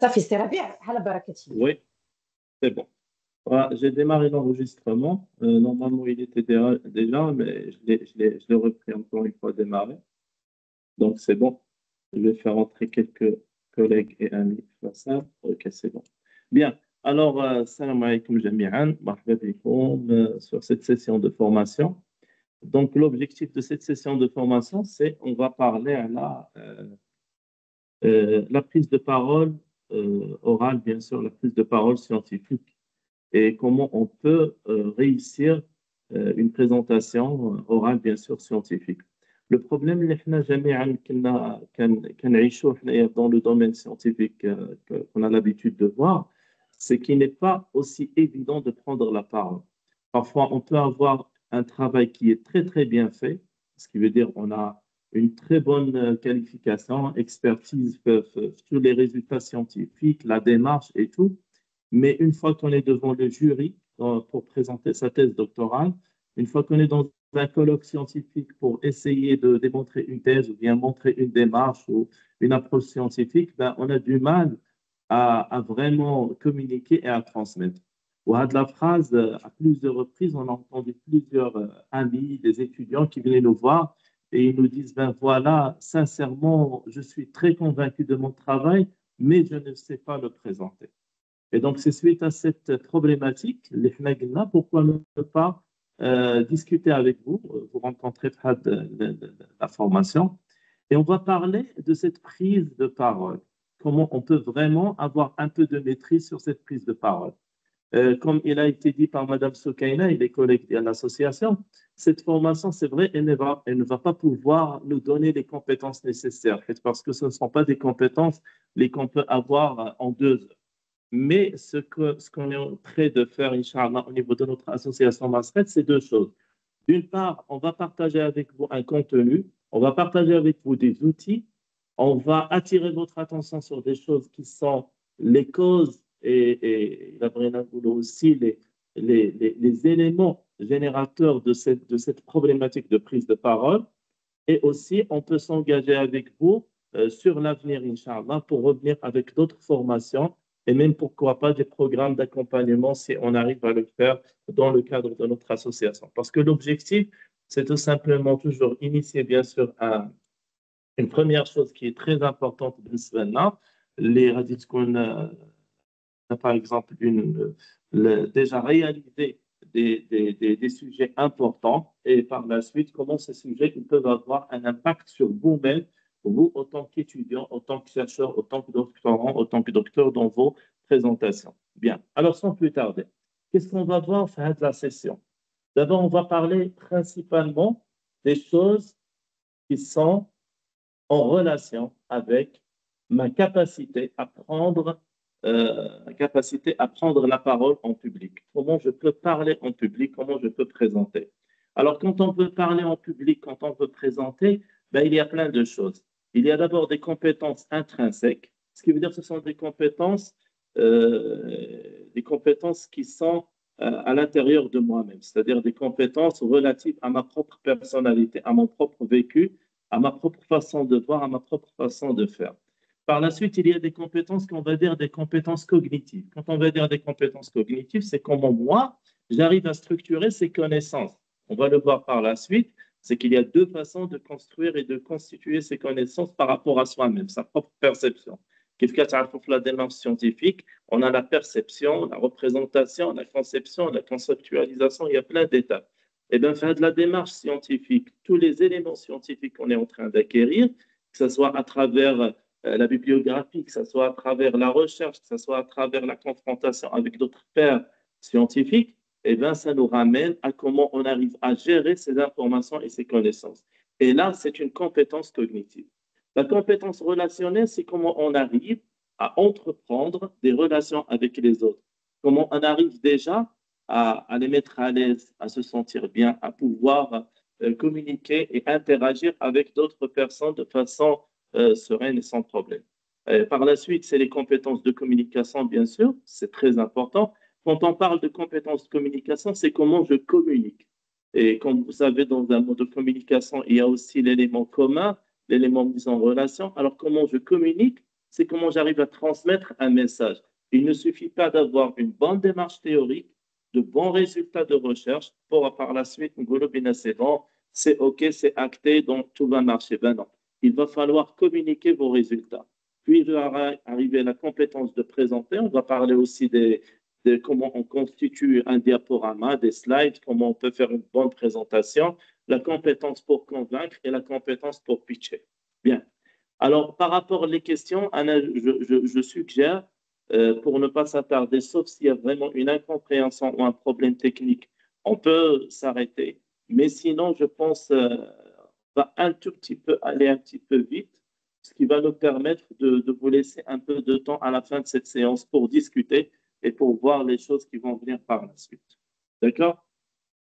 صافي سي ربيع على بركة الله. Oui, c'est bon. Voilà, j'ai démarré l'enregistrement. Normalement, il était déjà, mais je l'ai repris encore une fois démarré. Donc, c'est bon. Je vais faire entrer quelques collègues et amis. Faire ça. OK, c'est bon. Bien. Alors, salam alaikum jami'an. Marhaba bikoum, sur cette session de formation. Donc, l'objectif de cette session de formation, c'est on va parler à la prise de parole orale, bien sûr, la prise de parole scientifique et comment on peut réussir une présentation orale, bien sûr, scientifique. Le problème اللي احنا جميعا كنعيشوه حنايا dans le domaine scientifique qu'on a l'habitude de voir, c'est qu'il n'est pas aussi évident de prendre la parole. Parfois, on peut avoir un travail qui est très, très bien fait, ce qui veut dire on a une très bonne qualification, expertise sur les résultats scientifiques, la démarche et tout. Mais une fois qu'on est devant le jury pour présenter sa thèse doctorale, une fois qu'on est dans un colloque scientifique pour essayer de démontrer une thèse ou bien montrer une démarche ou une approche scientifique, ben, on a du mal à vraiment communiquer et à transmettre. Ou à de la phrase, à plusieurs reprises, on a entendu plusieurs amis, des étudiants qui venaient nous voir et ils nous disent, ben voilà, sincèrement, je suis très convaincu de mon travail, mais je ne sais pas le présenter. Et donc, c'est suite à cette problématique, les Fnagna, pourquoi ne pas discuter avec vous, vous rencontrez la formation, et on va parler de cette prise de parole, comment on peut vraiment avoir un peu de maîtrise sur cette prise de parole. Comme il a été dit par Madame Soukaina et les collègues de l'association, cette formation, c'est vrai, elle ne va pas pouvoir nous donner les compétences nécessaires, parce que ce ne sont pas des compétences qu'on peut avoir en 2 heures. Mais ce qu'on est en train de faire, Inch'Allah, au niveau de notre association Masret, c'est 2 choses. D'une part, on va partager avec vous un contenu, on va partager avec vous des outils, on va attirer votre attention sur des choses qui sont les causes et aussi les éléments générateurs de cette problématique de prise de parole. Et aussi, on peut s'engager avec vous sur l'avenir, Inch'Allah, pour revenir avec d'autres formations et même, pourquoi pas, des programmes d'accompagnement si on arrive à le faire dans le cadre de notre association. Parce que l'objectif, c'est tout simplement toujours initier, bien sûr, une première chose qui est très importante maintenant, les radis qu'on a, par exemple, déjà réalisé des sujets importants et par la suite, comment ces sujets peuvent avoir un impact sur vous-même, vous en tant qu'étudiant, en tant que chercheur, en tant que doctorant, en tant que docteur dans vos présentations. Bien, alors sans plus tarder, qu'est-ce qu'on va voir en fin de la session? D'abord, on va parler principalement des choses qui sont en relation avec ma capacité à prendre la parole en public. Comment je peux parler en public, comment je peux présenter. Alors, quand on veut parler en public, quand on veut présenter, ben, il y a plein de choses. Il y a d'abord des compétences intrinsèques, ce qui veut dire que ce sont des compétences qui sont à l'intérieur de moi-même, c'est-à-dire des compétences relatives à ma propre personnalité, à mon propre vécu, à ma propre façon de voir, à ma propre façon de faire. Par la suite, il y a des compétences qu'on va dire des compétences cognitives. Quand on va dire des compétences cognitives, c'est comment moi, j'arrive à structurer ces connaissances. On va le voir par la suite, c'est qu'il y a 2 façons de construire et de constituer ces connaissances par rapport à soi-même, sa propre perception. La démarche scientifique, on a la perception, la représentation, la conception, la conceptualisation, il y a plein d'étapes. Et bien, faire de la démarche scientifique, tous les éléments scientifiques qu'on est en train d'acquérir, que ce soit à travers la bibliographie, que ce soit à travers la recherche, que ce soit à travers la confrontation avec d'autres pairs scientifiques, eh bien, ça nous ramène à comment on arrive à gérer ces informations et ces connaissances. Et là, c'est une compétence cognitive. La compétence relationnelle, c'est comment on arrive à entreprendre des relations avec les autres. Comment on arrive déjà à les mettre à l'aise, à se sentir bien, à pouvoir communiquer et interagir avec d'autres personnes de façon sereine et sans problème. Par la suite, c'est les compétences de communication, bien sûr, c'est très important. Quand on parle de compétences de communication, c'est comment je communique. Et comme vous savez, dans un mode de communication, il y a aussi l'élément commun, l'élément mis en relation. Alors, comment je communique, c'est comment j'arrive à transmettre un message. Il ne suffit pas d'avoir une bonne démarche théorique, de bons résultats de recherche pour par la suite, c'est bon, c'est OK, c'est acté, donc tout va marcher. Ben non, il va falloir communiquer vos résultats. Puis, il va arriver la compétence de présenter. On va parler aussi de comment on constitue un diaporama, des slides, comment on peut faire une bonne présentation, la compétence pour convaincre et la compétence pour pitcher. Bien. Alors, par rapport aux questions, Anna, je suggère, pour ne pas s'attarder, sauf s'il y a vraiment une incompréhension ou un problème technique, on peut s'arrêter. Mais sinon, je pense va un tout petit peu aller un petit peu vite, ce qui va nous permettre de vous laisser un peu de temps à la fin de cette séance pour discuter et pour voir les choses qui vont venir par la suite. D'accord?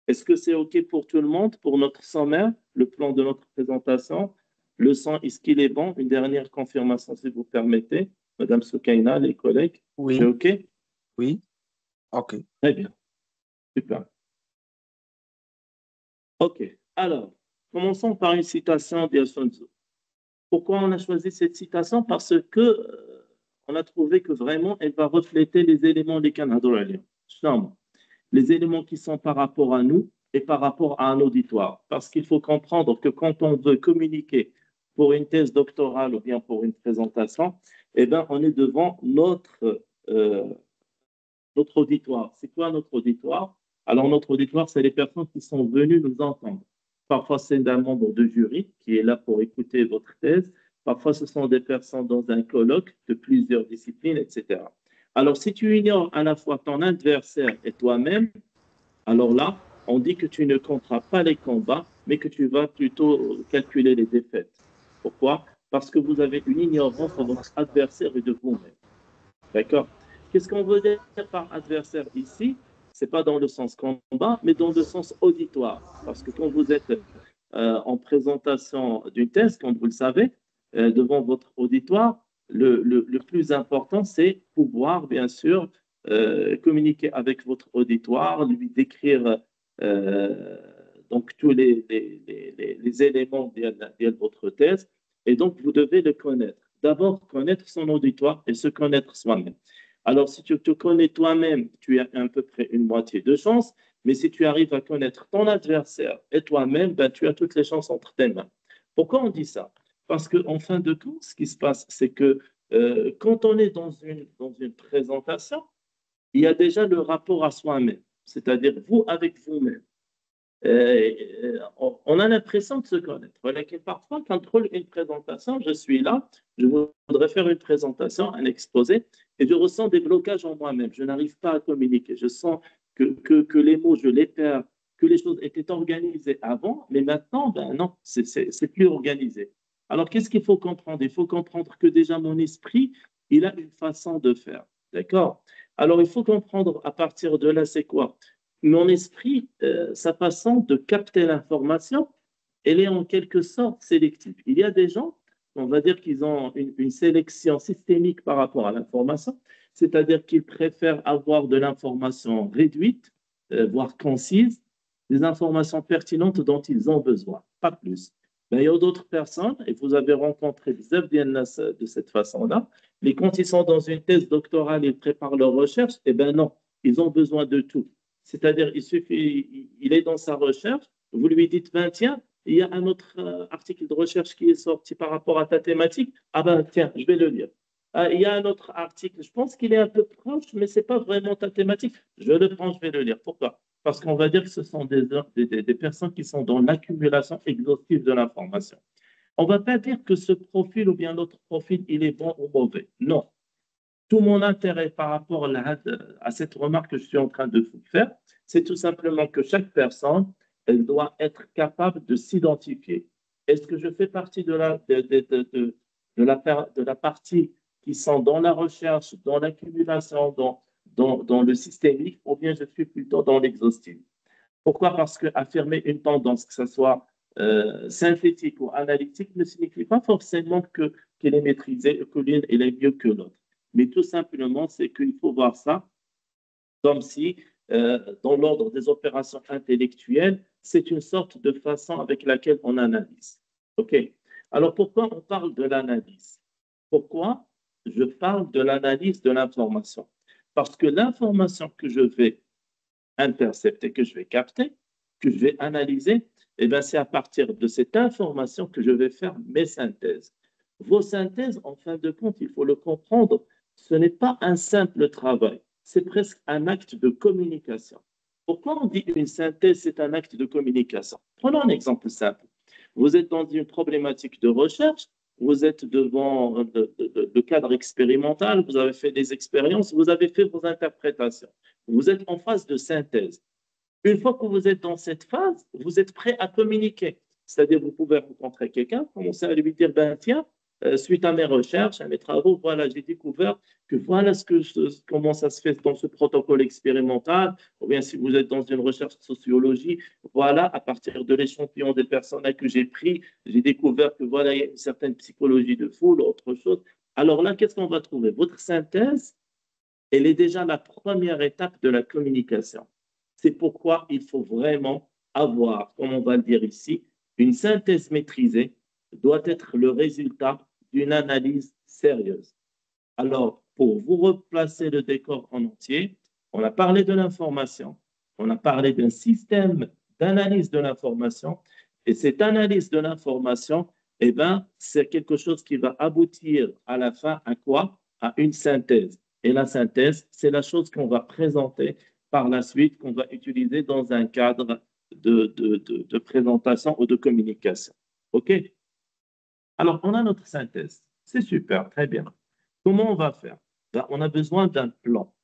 Est-ce que c'est OK pour tout le monde, pour notre sommaire, le plan de notre présentation? Le son, est-ce qu'il est bon? Une dernière confirmation, si vous permettez. Madame Soukaina, les collègues, Oui. c'est OK? Oui. OK. Très bien. Super. OK. Alors, commençons par une citation d'Il Sun Tzu. Pourquoi on a choisi cette citation? Parce que on a trouvé que vraiment, elle va refléter les éléments des Canadiens. Les éléments qui sont par rapport à nous et par rapport à un auditoire. Parce qu'il faut comprendre que quand on veut communiquer pour une thèse doctorale ou bien pour une présentation, eh bien, on est devant notre auditoire. C'est quoi notre auditoire? Alors, notre auditoire, c'est les personnes qui sont venues nous entendre. Parfois, c'est un membre de jury qui est là pour écouter votre thèse. Parfois, ce sont des personnes dans un colloque de plusieurs disciplines, etc. Alors, si tu ignores à la fois ton adversaire et toi-même, alors là, on dit que tu ne compteras pas les combats, mais que tu vas plutôt calculer les défaites. Pourquoi? Parce que vous avez une ignorance de votre adversaire et de vous-même. D'accord? Qu'est-ce qu'on veut dire par adversaire ici? Ce n'est pas dans le sens combat, mais dans le sens auditoire. Parce que quand vous êtes en présentation d'une thèse, comme vous le savez, devant votre auditoire, le plus important, c'est pouvoir, bien sûr, communiquer avec votre auditoire, lui décrire donc tous les éléments de votre thèse. Et donc, vous devez le connaître. D'abord, connaître son auditoire et se connaître soi-même. Alors, si tu te connais toi-même, tu as à peu près une moitié de chance, mais si tu arrives à connaître ton adversaire et toi-même, ben, tu as toutes les chances entre tes mains. Pourquoi on dit ça? Parce qu'en fin de compte, ce qui se passe, c'est que quand on est dans une présentation, il y a déjà le rapport à soi-même, c'est-à-dire vous avec vous-même. On a l'impression de se connaître. Et parfois, quand on une présentation, je suis là, je voudrais faire une présentation, un exposé, et je ressens des blocages en moi-même. Je n'arrive pas à communiquer. Je sens que les mots, je les perds, que les choses étaient organisées avant, mais maintenant, ben non, c'est plus organisé. Alors, qu'est-ce qu'il faut comprendre? Il faut comprendre que déjà mon esprit, il a une façon de faire. D'accord? Alors, il faut comprendre à partir de là, c'est quoi? Mon esprit, sa façon de capter l'information, elle est en quelque sorte sélective. Il y a des gens, on va dire qu'ils ont une sélection systémique par rapport à l'information, c'est-à-dire qu'ils préfèrent avoir de l'information réduite, voire concise, des informations pertinentes dont ils ont besoin, pas plus. Mais il y a d'autres personnes, et vous avez rencontré des FDNS de cette façon-là, mais quand ils sont dans une thèse doctorale, ils préparent leur recherche, eh bien non, ils ont besoin de tout. C'est-à-dire, il est dans sa recherche, vous lui dites, ben, tiens, il y a un autre article de recherche qui est sorti par rapport à ta thématique. Ah ben, tiens, je vais le lire. Ah, il y a un autre article, je pense qu'il est un peu proche, mais ce n'est pas vraiment ta thématique. Je le prends, je vais le lire. Pourquoi? Parce qu'on va dire que ce sont des personnes qui sont dans l'accumulation exhaustive de l'information. On ne va pas dire que ce profil ou bien l'autre profil, il est bon ou mauvais. Non. Tout mon intérêt par rapport à cette remarque que je suis en train de vous faire, c'est tout simplement que chaque personne, elle doit être capable de s'identifier. Est-ce que je fais partie de la partie qui sont dans la recherche, dans l'accumulation, dans le systémique, ou bien je suis plutôt dans l'exhaustif? Pourquoi? Parce qu'affirmer une tendance, que ce soit synthétique ou analytique, ne signifie pas forcément qu'elle est maîtrisée, que l'une est mieux que l'autre. Mais tout simplement, c'est qu'il faut voir ça comme si, dans l'ordre des opérations intellectuelles, c'est une sorte de façon avec laquelle on analyse. OK? Alors, pourquoi on parle de l'analyse? Pourquoi? je parle de l'analyse de l'information. Parce que l'information que je vais intercepter, que je vais capter, que je vais analyser, eh bien, c'est à partir de cette information que je vais faire mes synthèses. Vos synthèses, en fin de compte, il faut le comprendre, ce n'est pas un simple travail, c'est presque un acte de communication. Pourquoi on dit une synthèse, c'est un acte de communication? Prenons un exemple simple. Vous êtes dans une problématique de recherche, vous êtes devant le cadre expérimental, vous avez fait des expériences, vous avez fait vos interprétations. Vous êtes en phase de synthèse. Une fois que vous êtes dans cette phase, vous êtes prêt à communiquer. C'est-à-dire, vous pouvez rencontrer quelqu'un, commencer à lui dire, ben tiens, suite à mes recherches, à mes travaux, voilà, j'ai découvert que voilà comment ça se fait dans ce protocole expérimental, ou bien si vous êtes dans une recherche de sociologie, voilà, à partir de l'échantillon des personnes que j'ai pris, j'ai découvert que voilà, il y a une certaine psychologie de foule, autre chose. Alors là, qu'est-ce qu'on va trouver? Votre synthèse, elle est déjà la première étape de la communication. C'est pourquoi il faut vraiment avoir, comme on va le dire ici, une synthèse maîtrisée doit être le résultat d'une analyse sérieuse. Alors, pour vous replacer le décor en entier, on a parlé de l'information, on a parlé d'un système d'analyse de l'information, et cette analyse de l'information, eh ben, c'est quelque chose qui va aboutir à la fin à quoi? À une synthèse. Et la synthèse, c'est la chose qu'on va présenter par la suite, qu'on va utiliser dans un cadre de présentation ou de communication. OK? Alors, on a notre synthèse. C'est super, très bien. Comment on va faire? Ben, on a besoin d'un plan.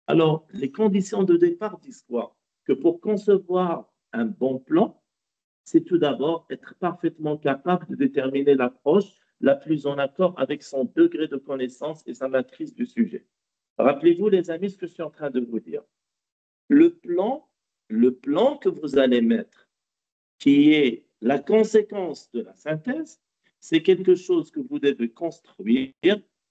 Alors, les conditions de départ disent quoi? Que pour concevoir un bon plan, c'est tout d'abord être parfaitement capable de déterminer l'approche la plus en accord avec son degré de connaissance et sa maîtrise du sujet. Rappelez-vous, les amis, ce que je suis en train de vous dire. Le plan que vous allez mettre, qui est la conséquence de la synthèse, c'est quelque chose que vous devez construire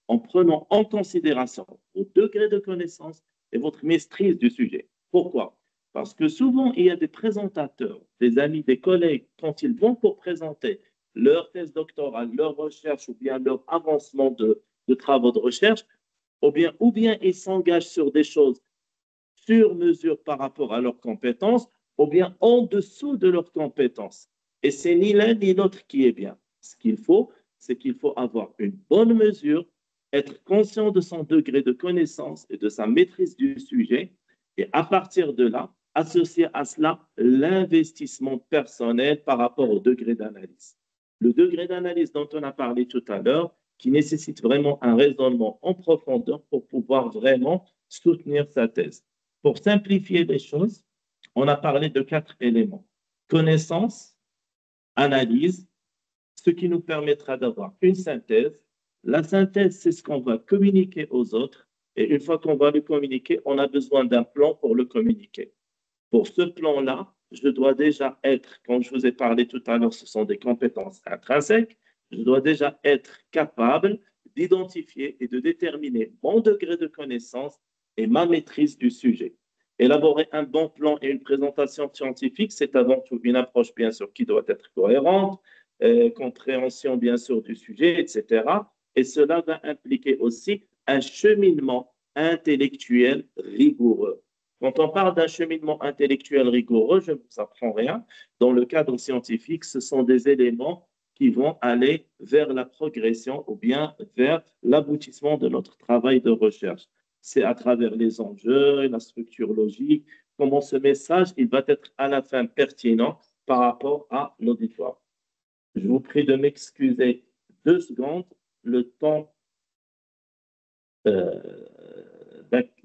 en prenant en considération vos degrés de connaissance et votre maîtrise du sujet. Pourquoi? Parce que souvent, il y a des présentateurs, des amis, des collègues, quand ils vont pour présenter leur thèse doctorale, leur recherche ou bien leur avancement de travaux de recherche, ou bien ils s'engagent sur des choses sur mesure par rapport à leurs compétences, ou bien en dessous de leurs compétences. Et c'est ni l'un ni l'autre qui est bien. Ce qu'il faut, c'est qu'il faut avoir une bonne mesure, être conscient de son degré de connaissance et de sa maîtrise du sujet, et à partir de là, associer à cela l'investissement personnel par rapport au degré d'analyse. Le degré d'analyse dont on a parlé tout à l'heure, qui nécessite vraiment un raisonnement en profondeur pour pouvoir vraiment soutenir sa thèse. Pour simplifier les choses, on a parlé de 4 éléments. Connaissance, analyse, ce qui nous permettra d'avoir une synthèse. La synthèse, c'est ce qu'on va communiquer aux autres. Et une fois qu'on va le communiquer, on a besoin d'un plan pour le communiquer. Pour ce plan-là, je dois déjà être, comme je vous ai parlé tout à l'heure, ce sont des compétences intrinsèques, je dois déjà être capable d'identifier et de déterminer mon degré de connaissance et ma maîtrise du sujet. Élaborer un bon plan et une présentation scientifique, c'est avant tout une approche, bien sûr, qui doit être cohérente, compréhension, bien sûr, du sujet, etc. Et cela va impliquer aussi un cheminement intellectuel rigoureux. Quand on parle d'un cheminement intellectuel rigoureux, je ne vous apprends rien. Dans le cadre scientifique, ce sont des éléments qui vont aller vers la progression ou bien vers l'aboutissement de notre travail de recherche. C'est à travers les enjeux, la structure logique, comment ce message il va être à la fin pertinent par rapport à l'auditoire. Je vous prie de m'excuser 2 secondes, le temps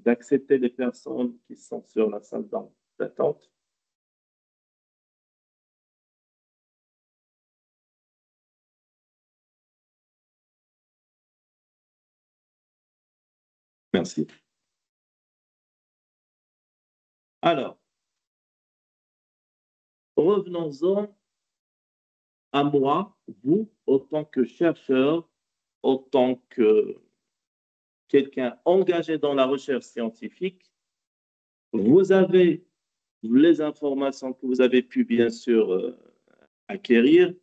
d'accepter les personnes qui sont sur la salle d'attente. Merci. Alors, revenons-en à moi, vous, en tant que chercheur, en tant que quelqu'un engagé dans la recherche scientifique, vous avez les informations que vous avez pu bien sûr acquérir,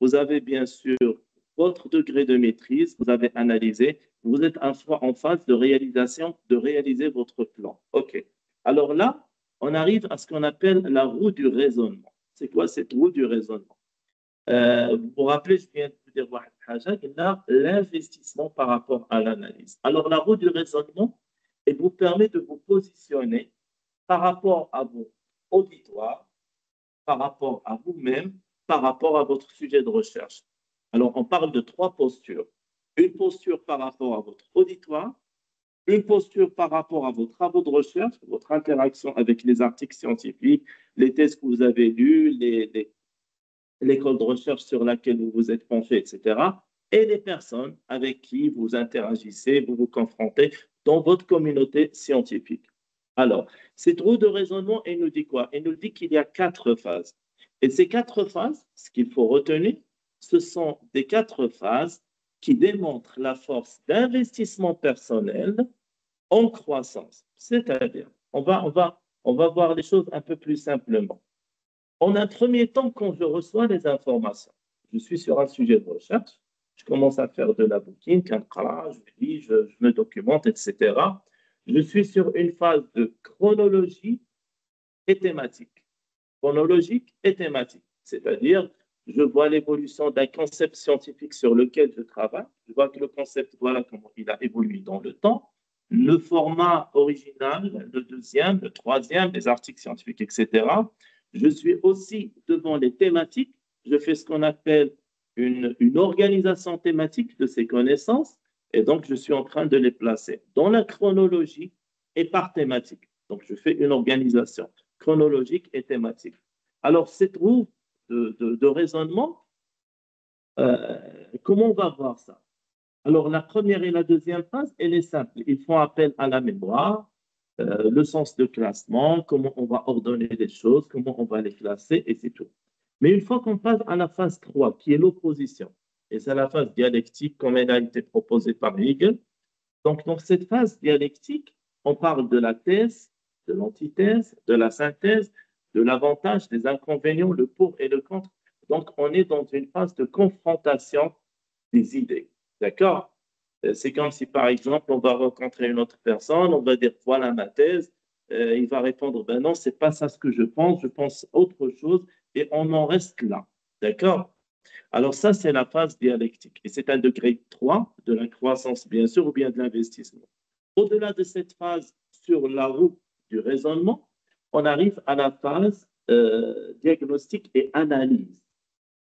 vous avez bien sûr votre degré de maîtrise, vous avez analysé, vous êtes en phase de réalisation, de réaliser votre plan. OK. Alors là, on arrive à ce qu'on appelle la roue du raisonnement. C'est quoi cette roue du raisonnement? Vous vous rappelez, je viens de vous dire l'investissement par rapport à l'analyse. Alors, la roue du raisonnement, elle vous permet de vous positionner par rapport à vos auditoires, par rapport à vous-même, par rapport à votre sujet de recherche. Alors, on parle de trois postures. Une posture par rapport à votre auditoire, une posture par rapport à vos travaux de recherche, votre interaction avec les articles scientifiques, les thèses que vous avez lues, l'école de recherche sur laquelle vous vous êtes penché, etc. Et les personnes avec qui vous interagissez, vous vous confrontez dans votre communauté scientifique. Alors, cette roue de raisonnement, elle nous dit quoi? Elle nous dit qu'il y a 4 phases. Et ces 4 phases, ce qu'il faut retenir, ce sont des 4 phases qui démontrent la force d'investissement personnel en croissance. C'est-à-dire, on va voir les choses un peu plus simplement. En un premier temps, quand je reçois les informations, je suis sur un sujet de recherche, je commence à faire de la bouquine, je lis, je me documente, etc. Je suis sur une phase de chronologie et thématique. Chronologique et thématique, c'est-à-dire je vois l'évolution d'un concept scientifique sur lequel je travaille, je vois que le concept, voilà comment il a évolué dans le temps, le format original, le deuxième, le troisième, les articles scientifiques, etc. Je suis aussi devant les thématiques, je fais ce qu'on appelle une organisation thématique de ces connaissances, et donc je suis en train de les placer dans la chronologie et par thématique. Donc je fais une organisation chronologique et thématique. Alors cette roue de raisonnement, comment on va voir ça? Alors, la première et la deuxième phase, elle est simple. Ils font appel à la mémoire, le sens de classement, comment on va ordonner les choses, comment on va les classer, et c'est tout. Mais une fois qu'on passe à la phase 3, qui est l'opposition, et c'est la phase dialectique comme elle a été proposée par Hegel, donc dans cette phase dialectique, on parle de la thèse, de l'antithèse, de la synthèse, de l'avantage, des inconvénients, le pour et le contre. Donc, on est dans une phase de confrontation des idées. D'accord? C'est comme si, par exemple, on va rencontrer une autre personne, on va dire, voilà ma thèse. Il va répondre, ben non, c'est pas ça ce que je pense autre chose, et on en reste là. D'accord? Alors ça, c'est la phase dialectique. Et c'est un degré 3 de la croissance, bien sûr, ou bien de l'investissement. Au-delà de cette phase sur la roue du raisonnement, on arrive à la phase diagnostic et analyse.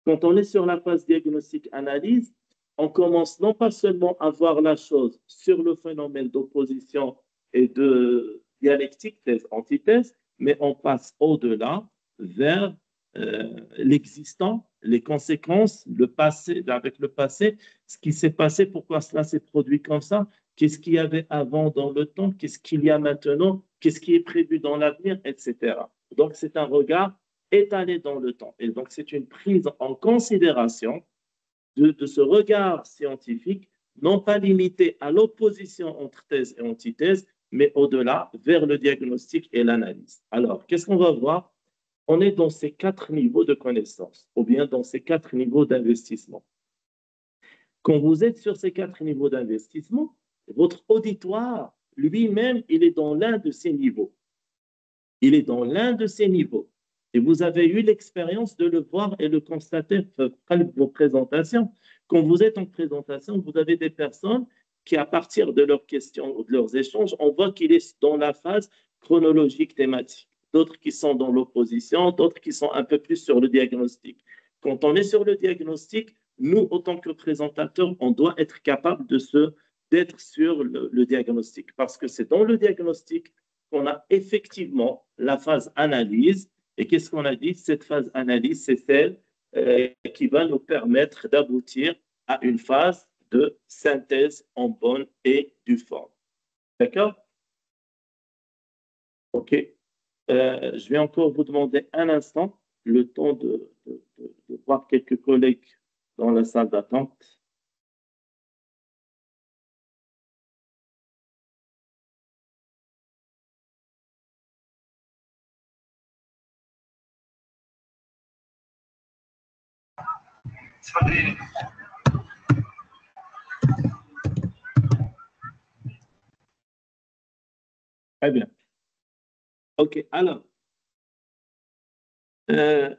Quand on est sur la phase diagnostic-analyse, on commence non pas seulement à voir la chose sur le phénomène d'opposition et de dialectique, thèse, antithèse, mais on passe au-delà vers l'existant, les conséquences, le passé, avec le passé, ce qui s'est passé, pourquoi cela s'est produit comme ça, qu'est-ce qu'il y avait avant dans le temps, qu'est-ce qu'il y a maintenant, qu'est-ce qui est prévu dans l'avenir, etc. Donc, c'est un regard étalé dans le temps. Et donc, c'est une prise en considération de ce regard scientifique, non pas limité à l'opposition entre thèse et antithèse, mais au-delà, vers le diagnostic et l'analyse. Alors, qu'est-ce qu'on va voir? On est dans ces 4 niveaux de connaissance, ou bien dans ces 4 niveaux d'investissement. Quand vous êtes sur ces 4 niveaux d'investissement, votre auditoire lui-même, il est dans l'un de ces niveaux. Il est dans l'un de ces niveaux. Et vous avez eu l'expérience de le voir et le constater après vos présentations. Quand vous êtes en présentation, vous avez des personnes qui, à partir de leurs questions ou de leurs échanges, on voit qu'il est dans la phase chronologique thématique. D'autres qui sont dans l'opposition, d'autres qui sont un peu plus sur le diagnostic. Quand on est sur le diagnostic, nous, en tant que présentateurs, on doit être capable d'être sur le diagnostic parce que c'est dans le diagnostic qu'on a effectivement la phase analyse. Et qu'est-ce qu'on a dit? Cette phase analyse, c'est celle qui va nous permettre d'aboutir à une phase de synthèse en bonne et due forme. D'accord? OK. Je vais encore vous demander un instant, le temps de voir quelques collègues dans la salle d'attente. Très bien. OK. Alors, euh,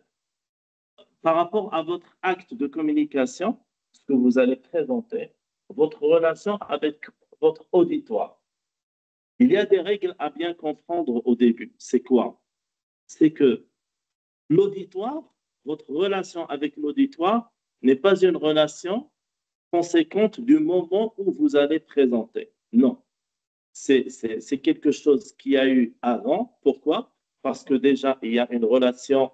par rapport à votre acte de communication, ce que vous allez présenter, votre relation avec votre auditoire, il y a des règles à bien comprendre au début. C'est quoi? C'est que l'auditoire, votre relation avec l'auditoire n'est pas une relation conséquente du moment où vous allez présenter. Non, c'est quelque chose qui a eu avant. Pourquoi? Parce que déjà, il y a une relation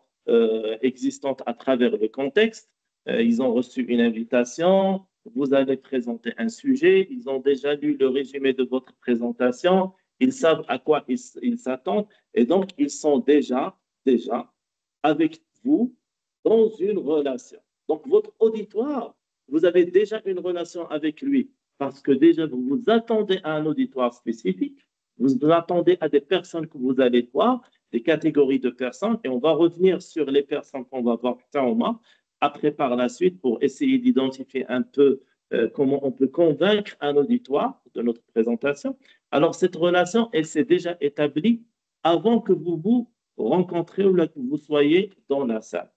existante à travers le contexte. Ils ont reçu une invitation, vous allez présenter un sujet, ils ont déjà lu le résumé de votre présentation, ils savent à quoi ils s'attendent et donc ils sont déjà avec vous dans une relation. Donc votre auditoire, vous avez déjà une relation avec lui parce que déjà vous vous attendez à un auditoire spécifique, vous vous attendez à des personnes que vous allez voir, des catégories de personnes, et on va revenir sur les personnes qu'on va voir après par la suite pour essayer d'identifier un peu comment on peut convaincre un auditoire de notre présentation. Alors cette relation, elle s'est déjà établie avant que vous vous rencontrez ou que vous soyez dans la salle.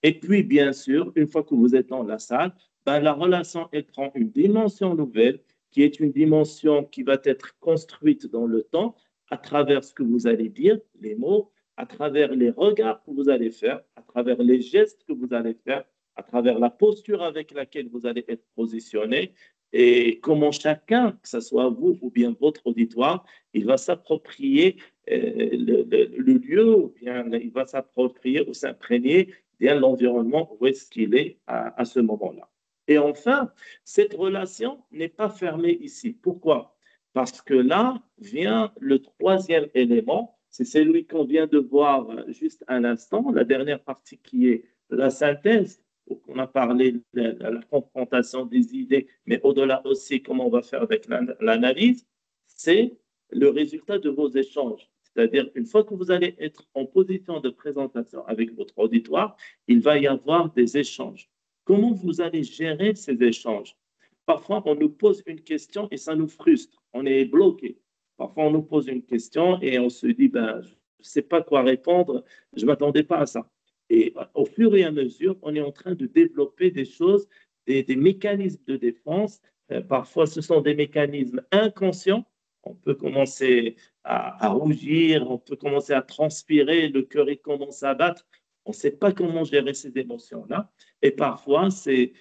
Et puis, bien sûr, une fois que vous êtes dans la salle, ben, la relation, elle prend une dimension nouvelle, qui est une dimension qui va être construite dans le temps à travers ce que vous allez dire, les mots, à travers les regards que vous allez faire, à travers les gestes que vous allez faire, à travers la posture avec laquelle vous allez être positionné et comment chacun, que ce soit vous ou bien votre auditoire, il va s'approprier le lieu ou bien il va s'approprier ou s'imprégner bien l'environnement où est-ce qu'il est à ce moment-là. Et enfin, cette relation n'est pas fermée ici. Pourquoi? Parce que là vient le troisième élément, c'est celui qu'on vient de voir juste un instant, la dernière partie qui est la synthèse, où on a parlé de la confrontation des idées, mais au-delà aussi comment on va faire avec l'analyse, c'est le résultat de vos échanges. C'est-à-dire, une fois que vous allez être en position de présentation avec votre auditoire, il va y avoir des échanges. Comment vous allez gérer ces échanges? Parfois, on nous pose une question et ça nous frustre. On est bloqué. Parfois, on nous pose une question et on se dit, ben, je ne sais pas quoi répondre, je ne m'attendais pas à ça. Et au fur et à mesure, on est en train de développer des choses, des mécanismes de défense. Parfois, ce sont des mécanismes inconscients. On peut commencer à rougir, on peut commencer à transpirer, le cœur il commence à battre. On ne sait pas comment gérer ces émotions-là. Et parfois, c'est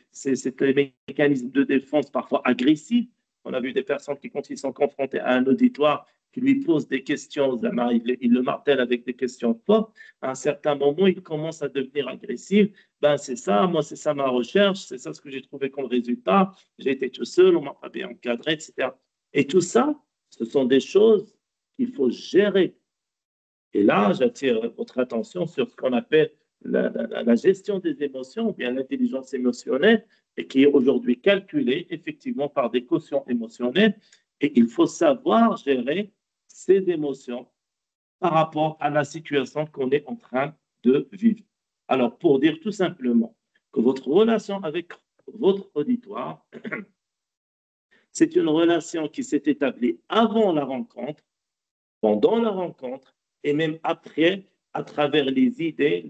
les mécanismes de défense parfois agressifs. On a vu des personnes qui, quand ils sont confrontés à un auditoire, qui lui posent des questions, il le martèle avec des questions fortes. À un certain moment, il commence à devenir agressif. Ben, c'est ça, moi, c'est ça ma recherche, c'est ça ce que j'ai trouvé comme résultat. J'ai été tout seul, on m'a pas bien encadré, etc. Et tout ça, ce sont des choses qu'il faut gérer. Et là, j'attire votre attention sur ce qu'on appelle la gestion des émotions, ou bien l'intelligence émotionnelle, et qui est aujourd'hui calculée effectivement par des quotients émotionnels. Et il faut savoir gérer ces émotions par rapport à la situation qu'on est en train de vivre. Alors, pour dire tout simplement que votre relation avec votre auditoire, c'est une relation qui s'est établie avant la rencontre, pendant la rencontre et même après, à travers les idées,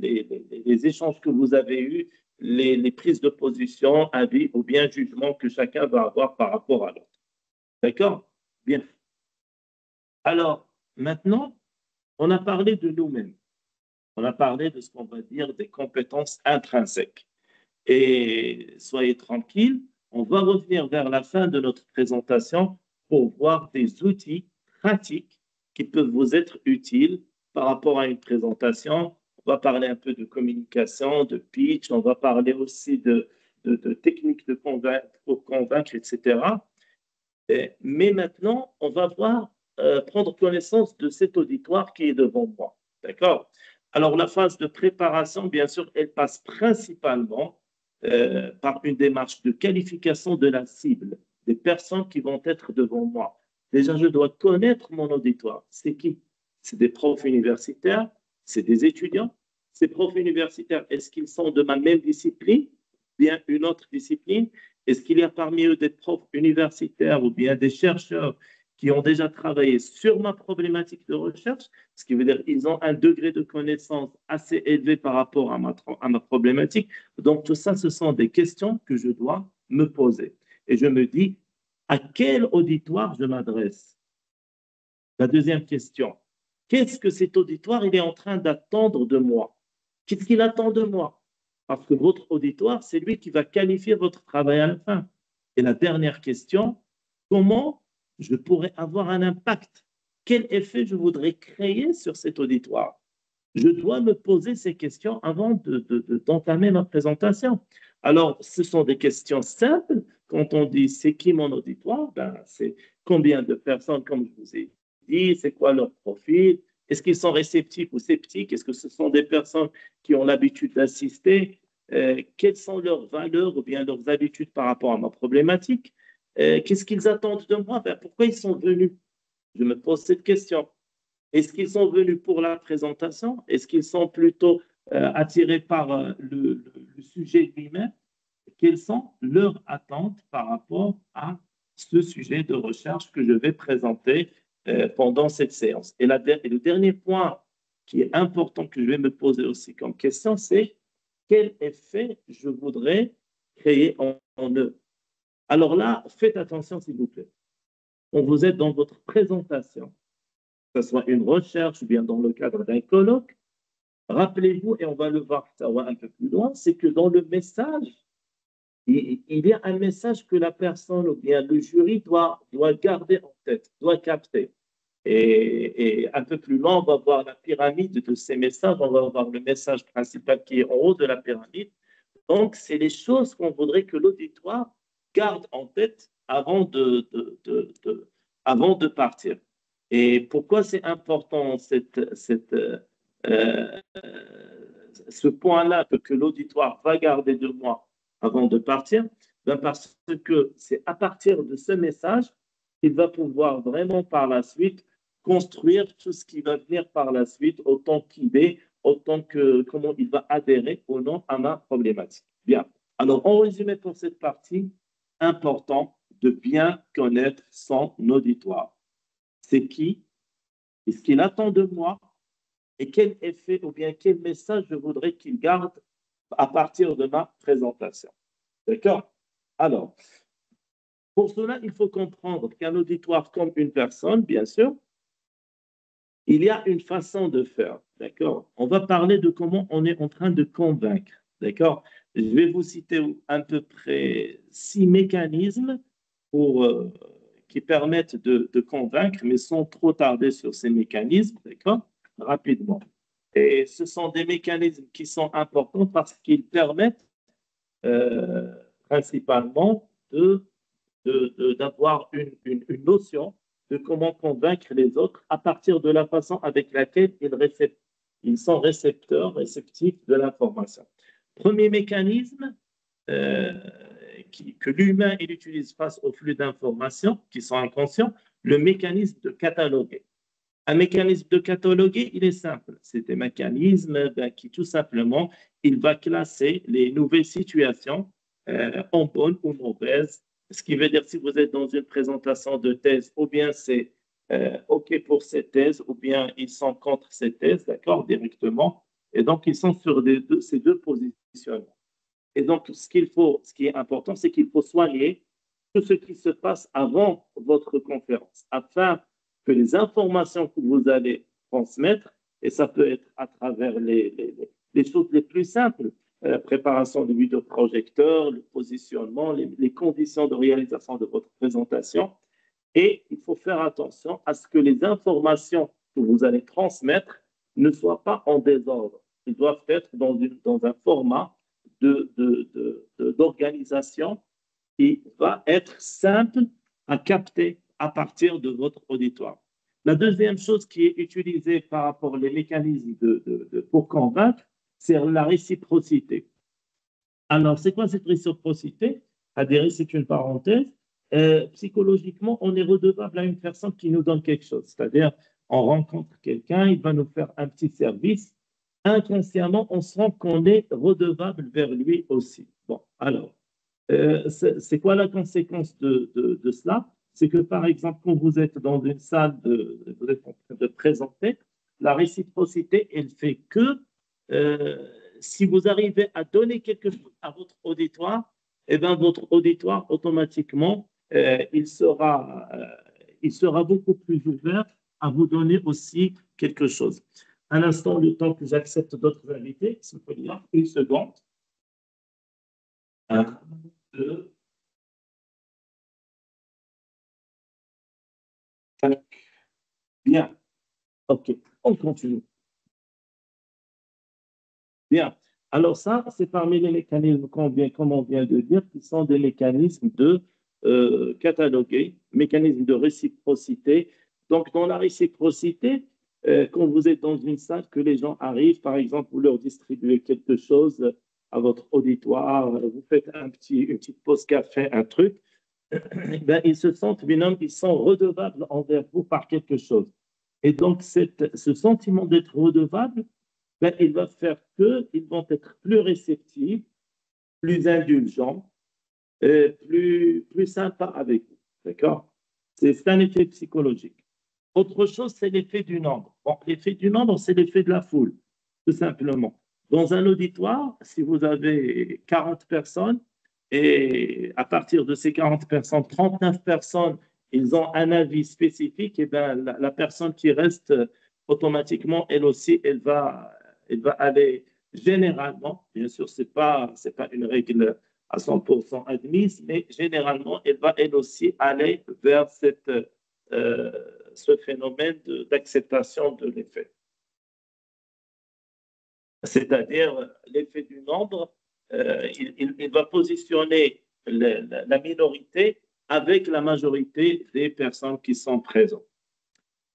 les échanges que vous avez eus, les prises de position, avis ou bien jugements que chacun va avoir par rapport à l'autre. D'accord? Bien. Alors, maintenant, on a parlé de nous-mêmes. On a parlé de ce qu'on va dire des compétences intrinsèques. Et soyez tranquilles, on va revenir vers la fin de notre présentation pour voir des outils pratiques qui peuvent vous être utiles par rapport à une présentation. On va parler un peu de communication, de pitch, on va parler aussi de techniques pour convaincre, etc. Mais maintenant, on va prendre connaissance de cet auditoire qui est devant moi. D'accord? Alors, la phase de préparation, bien sûr, elle passe principalement par une démarche de qualification de la cible, des personnes qui vont être devant moi. Déjà, je dois connaître mon auditoire. C'est qui? C'est des profs universitaires, c'est des étudiants. Ces profs universitaires, est-ce qu'ils sont de ma même discipline, bien une autre discipline? Est-ce qu'il y a parmi eux des profs universitaires ou bien des chercheurs qui ont déjà travaillé sur ma problématique de recherche, ce qui veut dire qu'ils ont un degré de connaissance assez élevé par rapport à ma problématique. Donc, tout ça, ce sont des questions que je dois me poser. Et je me dis, à quel auditoire je m'adresse? La deuxième question, qu'est-ce que cet auditoire il est en train d'attendre de moi? Qu'est-ce qu'il attend de moi? Parce que votre auditoire, c'est lui qui va qualifier votre travail à la fin. Et la dernière question, comment je pourrais avoir un impact? Quel effet je voudrais créer sur cet auditoire? Je dois me poser ces questions avant d'entamer ma présentation. Alors, ce sont des questions simples. Quand on dit c'est qui mon auditoire, ben, c'est combien de personnes, comme je vous ai dit, c'est quoi leur profil, est-ce qu'ils sont réceptifs ou sceptiques, est-ce que ce sont des personnes qui ont l'habitude d'assister, quelles sont leurs valeurs ou bien leurs habitudes par rapport à ma problématique, qu'est-ce qu'ils attendent de moi, ben, pourquoi ils sont venus? Je me pose cette question. Est-ce qu'ils sont venus pour la présentation? Est-ce qu'ils sont plutôt attirés par le sujet lui-même? Quelles sont leurs attentes par rapport à ce sujet de recherche que je vais présenter pendant cette séance? Et le dernier point qui est important que je vais me poser aussi comme question, c'est quel effet je voudrais créer en eux? Alors là, faites attention s'il vous plaît. Quand vous êtes dans votre présentation, que ce soit une recherche ou bien dans le cadre d'un colloque, rappelez-vous, et on va le voir un peu plus loin, c'est que dans le message, il y a un message que la personne ou bien le jury doit garder en tête, doit capter. Et un peu plus loin, on va voir la pyramide de ces messages, on va voir le message principal qui est en haut de la pyramide. Donc, c'est les choses qu'on voudrait que l'auditoire garde en tête avant de partir. Et pourquoi c'est important ce point-là que l'auditoire va garder de moi avant de partir? Ben parce que c'est à partir de ce message qu'il va pouvoir vraiment par la suite construire tout ce qui va venir par la suite, autant qu'il est, autant que comment il va adhérer ou non à ma problématique. Bien. Alors, en résumé pour cette partie, important de bien connaître son auditoire. C'est qui? Est-ce qu'il attend de moi? Et quel effet ou bien quel message je voudrais qu'il garde à partir de ma présentation. D'accord? Alors, pour cela, il faut comprendre qu'un auditoire comme une personne, bien sûr, il y a une façon de faire. D'accord? On va parler de comment on est en train de convaincre. D'accord? Je vais vous citer à peu près 6 mécanismes qui permettent de convaincre, mais sans trop tarder sur ces mécanismes, d'accord? Rapidement. Et ce sont des mécanismes qui sont importants parce qu'ils permettent principalement d'avoir une notion de comment convaincre les autres à partir de la façon avec laquelle ils sont réceptifs de l'information. Premier mécanisme que l'humain utilise face au flux d'informations qui sont inconscients, le mécanisme de cataloguer. Un mécanisme de cataloguer, il est simple. C'est un mécanisme qui, tout simplement, il va classer les nouvelles situations en bonnes ou mauvaises. Ce qui veut dire, si vous êtes dans une présentation de thèse, ou bien c'est OK pour cette thèse, ou bien ils sont contre cette thèse, d'accord, directement. Et donc, ils sont sur ces deux positionnements. Et donc, ce qui est important, c'est qu'il faut soigner tout ce qui se passe avant votre conférence, afin que les informations que vous allez transmettre, et ça peut être à travers les choses les plus simples, la préparation du vidéoprojecteur, le positionnement, les conditions de réalisation de votre présentation. Et il faut faire attention à ce que les informations que vous allez transmettre ne soient pas en désordre. Ils doivent être dans un format d'organisation qui va être simple à capter à partir de votre auditoire. La deuxième chose qui est utilisée par rapport aux mécanismes pour convaincre, c'est la réciprocité. Alors, c'est quoi cette réciprocité? Adhérer, c'est une parenthèse. Psychologiquement, on est redevable à une personne qui nous donne quelque chose. C'est-à-dire, on rencontre quelqu'un, il va nous faire un petit service. Inconsciemment, on sent qu'on est redevable vers lui aussi. Bon, alors, c'est quoi la conséquence de cela? c'est que, par exemple, quand vous êtes dans une salle, vous êtes en train de présenter, la réciprocité, elle fait que si vous arrivez à donner quelque chose à votre auditoire, eh bien, votre auditoire, automatiquement, il sera beaucoup plus ouvert à vous donner aussi quelque chose. Un instant, le temps que j'accepte d'autres invités, s'il vous plaît, une seconde. 1, 2, 5. Bien. OK, on continue. Bien. Alors ça, c'est parmi les mécanismes comme on vient de dire, qui sont des mécanismes de cataloguer, mécanismes de réciprocité. Donc, dans la réciprocité, quand vous êtes dans une salle, que les gens arrivent, par exemple, vous leur distribuez quelque chose à votre auditoire, vous faites une petite pause café, un truc, ben, ils se sentent, ils sont redevables envers vous par quelque chose. Et donc, ce sentiment d'être redevable, ben, il va faire qu'ils vont être plus réceptifs, plus indulgents, plus sympas avec vous. D'accord? C'est un effet psychologique. Autre chose, c'est l'effet du nombre. Bon, l'effet du nombre, c'est l'effet de la foule, tout simplement. Dans un auditoire, si vous avez 40 personnes, et à partir de ces 40 personnes, 39 personnes, ils ont un avis spécifique, et bien la personne qui reste, automatiquement, elle aussi, elle va aller généralement, bien sûr, c'est pas une règle à 100% admise, mais généralement, elle va elle aussi aller vers ce phénomène d'acceptation de l'effet. C'est-à-dire l'effet du nombre, il va positionner la minorité avec la majorité des personnes qui sont présentes.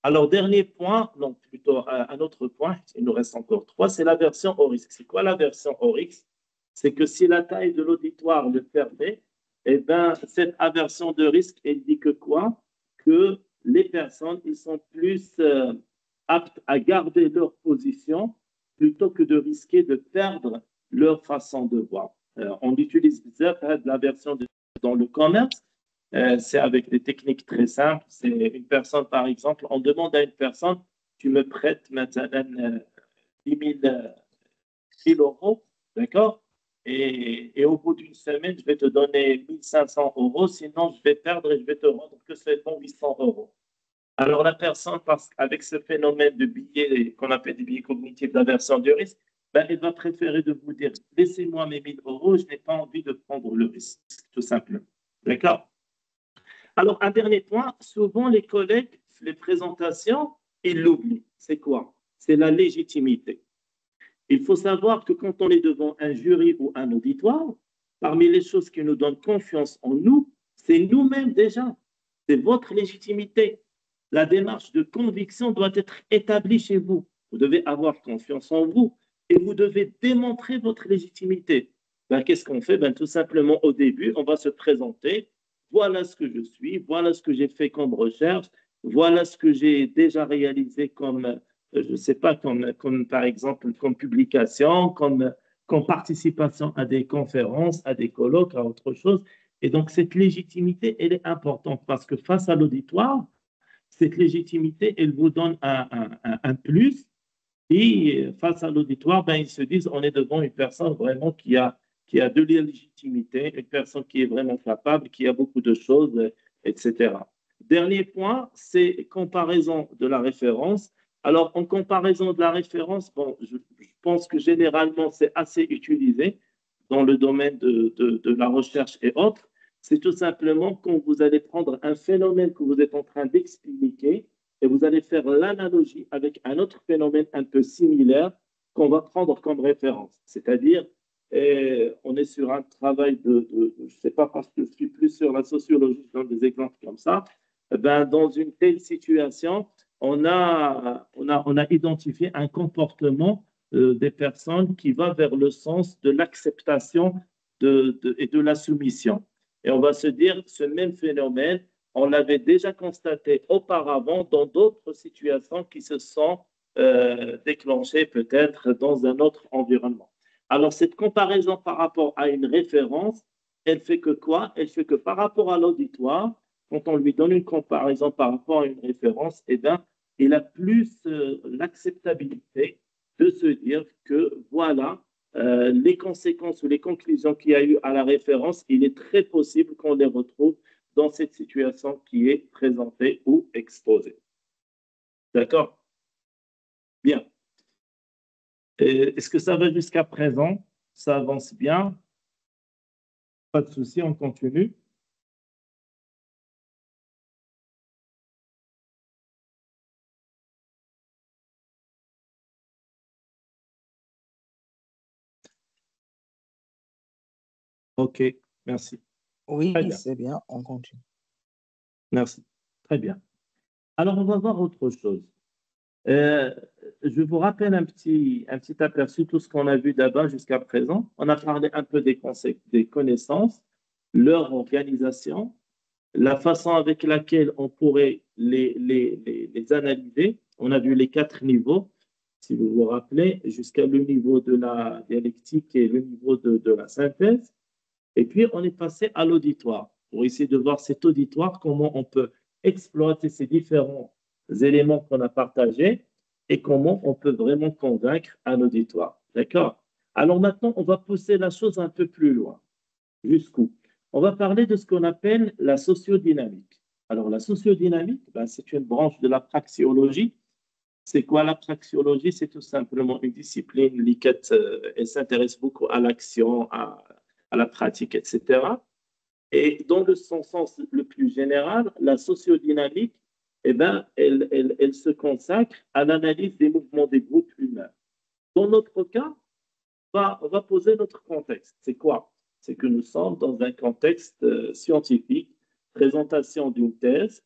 Alors, dernier point, donc plutôt un autre point, il nous reste encore 3, c'est l'aversion au risque. C'est quoi l'aversion au risque? C'est que si la taille de l'auditoire le permet, eh bien, cette aversion de risque, elle dit que quoi? Que les personnes, ils sont plus aptes à garder leur position plutôt que de risquer de perdre leur façon de voir. On utilise l'aversion dans le commerce. C'est avec des techniques très simples. C'est une personne, par exemple, on demande à une personne, tu me prêtes maintenant 10 000 euros, d'accord? Et au bout d'une semaine, je vais te donner 1 500 euros, sinon je vais perdre et je vais te rendre que seulement 800 euros. Alors la personne, avec ce phénomène de billets qu'on appelle des billets cognitifs d'aversion du risque, ben, elle va préférer de vous dire, laissez-moi mes 1 000 euros, je n'ai pas envie de prendre le risque, tout simplement. D'accord? Alors, un dernier point, souvent les collègues, les présentations, ils l'oublient. C'est quoi? C'est la légitimité. Il faut savoir que quand on est devant un jury ou un auditoire, parmi les choses qui nous donnent confiance en nous, c'est nous-mêmes déjà. C'est votre légitimité. La démarche de conviction doit être établie chez vous. Vous devez avoir confiance en vous et vous devez démontrer votre légitimité. Ben, qu'est-ce qu'on fait? Ben, tout simplement, au début, on va se présenter. Voilà ce que je suis, voilà ce que j'ai fait comme recherche, voilà ce que j'ai déjà réalisé comme, je ne sais pas, comme par exemple, comme publication, comme participation à des conférences, à des colloques, à autre chose. Et donc, cette légitimité, elle est importante parce que face à l'auditoire, cette légitimité, elle vous donne un plus. Et face à l'auditoire, ben, ils se disent, on est devant une personne vraiment qui a de la légitimité, une personne qui est vraiment capable, qui a beaucoup de choses, etc. Dernier point, c'est comparaison de la référence. Alors, en comparaison de la référence, bon, je pense que généralement, c'est assez utilisé dans le domaine de la recherche et autres. C'est tout simplement quand vous allez prendre un phénomène que vous êtes en train d'expliquer et vous allez faire l'analogie avec un autre phénomène un peu similaire qu'on va prendre comme référence. C'est-à-dire, on est sur un travail je ne sais pas parce que je suis plus sur la sociologie, je donne des exemples comme ça, ben, dans une telle situation, on a identifié un comportement des personnes qui va vers le sens de l'acceptation et de la soumission. Et on va se dire, ce même phénomène, on l'avait déjà constaté auparavant dans d'autres situations qui se sont déclenchées peut-être dans un autre environnement. Alors, cette comparaison par rapport à une référence, elle fait que quoi? Elle fait que par rapport à l'auditoire, quand on lui donne une comparaison par rapport à une référence, eh bien, il a plus l'acceptabilité de se dire que voilà, les conséquences ou les conclusions qu'il y a eu à la référence, il est très possible qu'on les retrouve dans cette situation qui est présentée ou exposée. D'accord? Bien. Est-ce que ça va jusqu'à présent? Ça avance bien? Pas de souci, on continue. OK, merci. Oui, Très bien. c'est bien, on continue. Merci. Très bien. Alors, on va voir autre chose. Euh, je vous rappelle un petit aperçu de tout ce qu'on a vu d'abord jusqu'à présent. On a parlé un peu des concepts, des connaissances, leur organisation, la façon avec laquelle on pourrait les analyser. On a vu les 4 niveaux, si vous vous rappelez, jusqu'à le niveau de la dialectique et le niveau de la synthèse. Et puis, on est passé à l'auditoire pour essayer de voir cet auditoire, comment on peut exploiter ces différents éléments qu'on a partagés et comment on peut vraiment convaincre un auditoire. D'accord? Alors maintenant, on va pousser la chose un peu plus loin. Jusqu'où? On va parler de ce qu'on appelle la sociodynamique. Alors, la sociodynamique, ben, c'est une branche de la praxéologie. C'est quoi la praxéologie? C'est tout simplement une discipline qui elle s'intéresse beaucoup à l'action, à la pratique, etc. Et dans son sens le plus général, la sociodynamique, eh ben, elle se consacre à l'analyse des mouvements des groupes humains. Dans notre cas, on va poser notre contexte. C'est quoi? C'est que nous sommes dans un contexte scientifique, présentation d'une thèse,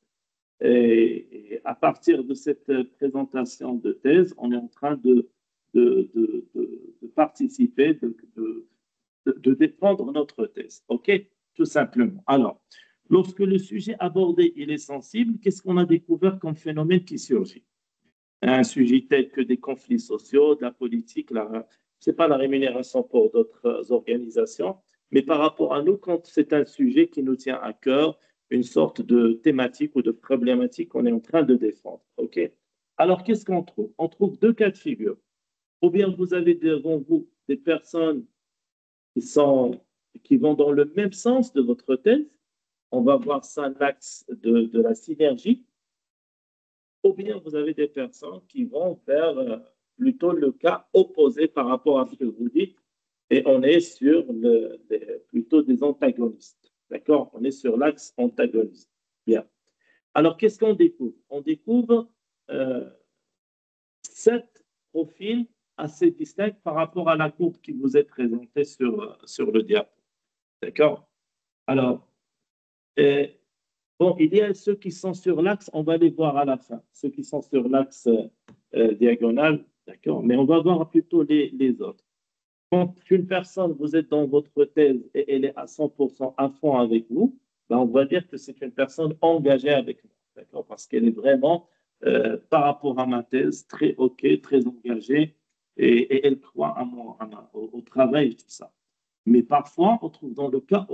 et à partir de cette présentation de thèse, on est en train de participer, de défendre notre thèse. OK? Tout simplement. Alors, lorsque le sujet abordé il est sensible, qu'est-ce qu'on a découvert comme phénomène qui surgit? Un sujet tel que des conflits sociaux, de la politique, ce n'est pas la rémunération pour d'autres organisations, mais par rapport à nous, quand c'est un sujet qui nous tient à cœur, une sorte de thématique ou de problématique qu'on est en train de défendre. OK? Alors, qu'est-ce qu'on trouve? On trouve 2 cas de figure. Ou bien vous avez devant vous des personnes qui vont dans le même sens de votre thèse. On va voir ça l'axe de la synergie. Ou bien vous avez des personnes qui vont faire plutôt le cas opposé par rapport à ce que vous dites, et on est sur plutôt des antagonistes. D'accord? On est sur l'axe antagoniste. Bien. Alors, qu'est-ce qu'on découvre? On découvre 7 profils assez distincts par rapport à la courbe qui vous est présentée sur le diapo. D'accord? Alors, bon, il y a ceux qui sont sur l'axe, on va les voir à la fin. Ceux qui sont sur l'axe diagonal, d'accord? Mais on va voir plutôt les autres. Quand une personne, vous êtes dans votre thèse et elle est à 100% à fond avec vous, ben on va dire que c'est une personne engagée avec nous, d'accord? Parce qu'elle est vraiment, par rapport à ma thèse, très OK, très engagée et elle croit au travail et tout ça. Mais parfois, on trouve dans le cas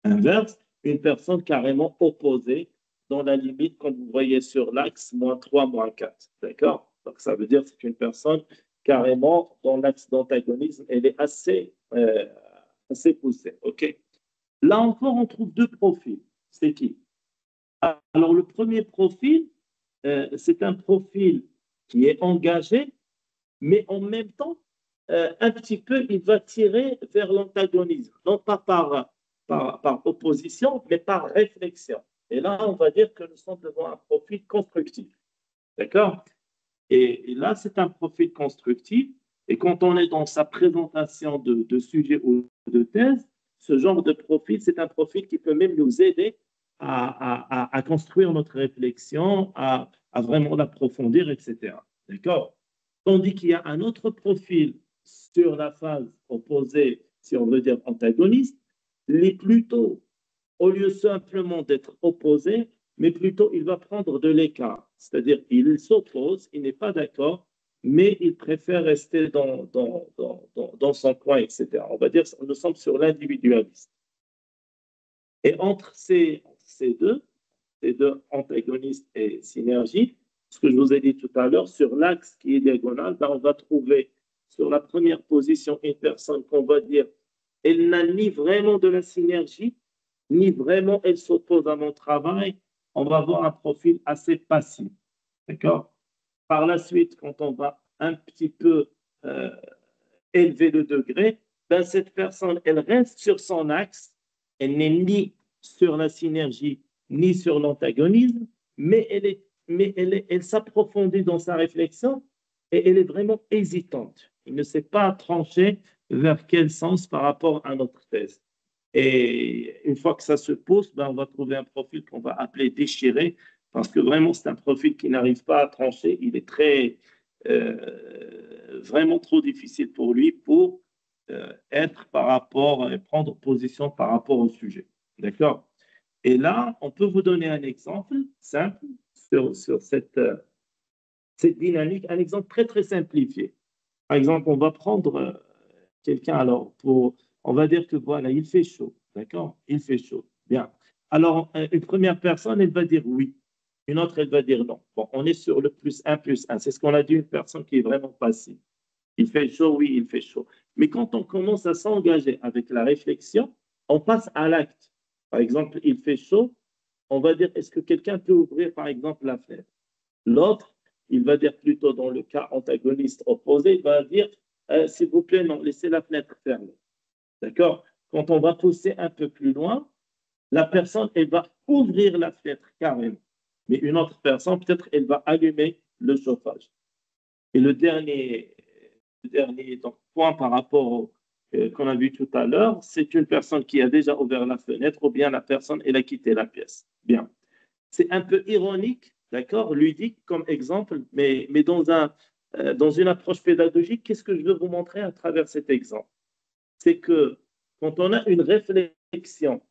inverse, une personne carrément opposée dans la limite, comme vous voyez sur l'axe, -3, -4. D'accord? Donc, ça veut dire que c'est une personne carrément dans l'axe d'antagonisme, elle est assez poussée. OK? Là encore, on trouve 2 profils. C'est qui? Alors, le premier profil, c'est un profil qui est engagé, mais en même temps, un petit peu, il va tirer vers l'antagonisme, non pas par opposition, mais par réflexion. Et là, on va dire que nous sommes devant un profil constructif. D'accord? Et là, c'est un profil constructif. Et quand on est dans sa présentation de sujet ou de thèse, ce genre de profil, c'est un profil qui peut même nous aider à construire notre réflexion, à vraiment l'approfondir, etc. D'accord? Tandis qu'il y a un autre profil sur la phase opposée, si on veut dire antagoniste, il est plutôt, au lieu simplement d'être opposé, mais plutôt il va prendre de l'écart. C'est-à-dire il s'oppose, il n'est pas d'accord, mais il préfère rester dans son coin, etc. On va dire nous sommes sur l'individualisme. Et entre ces deux, ces deux antagonistes et synergie, ce que je vous ai dit tout à l'heure, sur l'axe qui est diagonal, ben, on va trouver sur la première position une personne qu'on va dire, elle n'a ni vraiment de la synergie, ni vraiment elle s'oppose à mon travail. On va avoir un profil assez passif. D'accord? Par la suite, quand on va un petit peu euh, élever le degré, ben cette personne, elle reste sur son axe, elle n'est ni sur la synergie, ni sur l'antagonisme, elle s'approfondit dans sa réflexion et elle est vraiment hésitante. Elle ne sait pas trancher vers quel sens par rapport à notre thèse. Et une fois que ça se pose, ben on va trouver un profil qu'on va appeler déchiré, parce que vraiment, c'est un profil qui n'arrive pas à trancher. Il est vraiment trop difficile pour lui pour être par rapport, prendre position par rapport au sujet. D'accord? Et là, on peut vous donner un exemple simple sur cette dynamique, un exemple très, très simplifié. Par exemple, on va prendre quelqu'un, alors, on va dire que voilà, il fait chaud, d'accord? Il fait chaud. Bien. Alors, une première personne, elle va dire oui. Une autre, elle va dire non. Bon, on est sur le plus 1. C'est ce qu'on a dit, une personne qui est vraiment passive. Il fait chaud, oui, il fait chaud. Mais quand on commence à s'engager avec la réflexion, on passe à l'acte. Par exemple, il fait chaud, on va dire, est-ce que quelqu'un peut ouvrir, par exemple, la fenêtre? L'autre, il va dire plutôt dans le cas antagoniste opposé, il va dire, s'il vous plaît, non, laissez la fenêtre fermée. D'accord? Quand on va pousser un peu plus loin, la personne, elle va ouvrir la fenêtre carrément. Mais une autre personne, peut-être, elle va allumer le chauffage. Et le dernier donc, point par rapport qu'on a vu tout à l'heure, c'est une personne qui a déjà ouvert la fenêtre ou bien la personne, elle a quitté la pièce. Bien. C'est un peu ironique, d'accord, ludique comme exemple, mais dans une approche pédagogique, qu'est-ce que je veux vous montrer à travers cet exemple? C'est que quand on a une réflexion,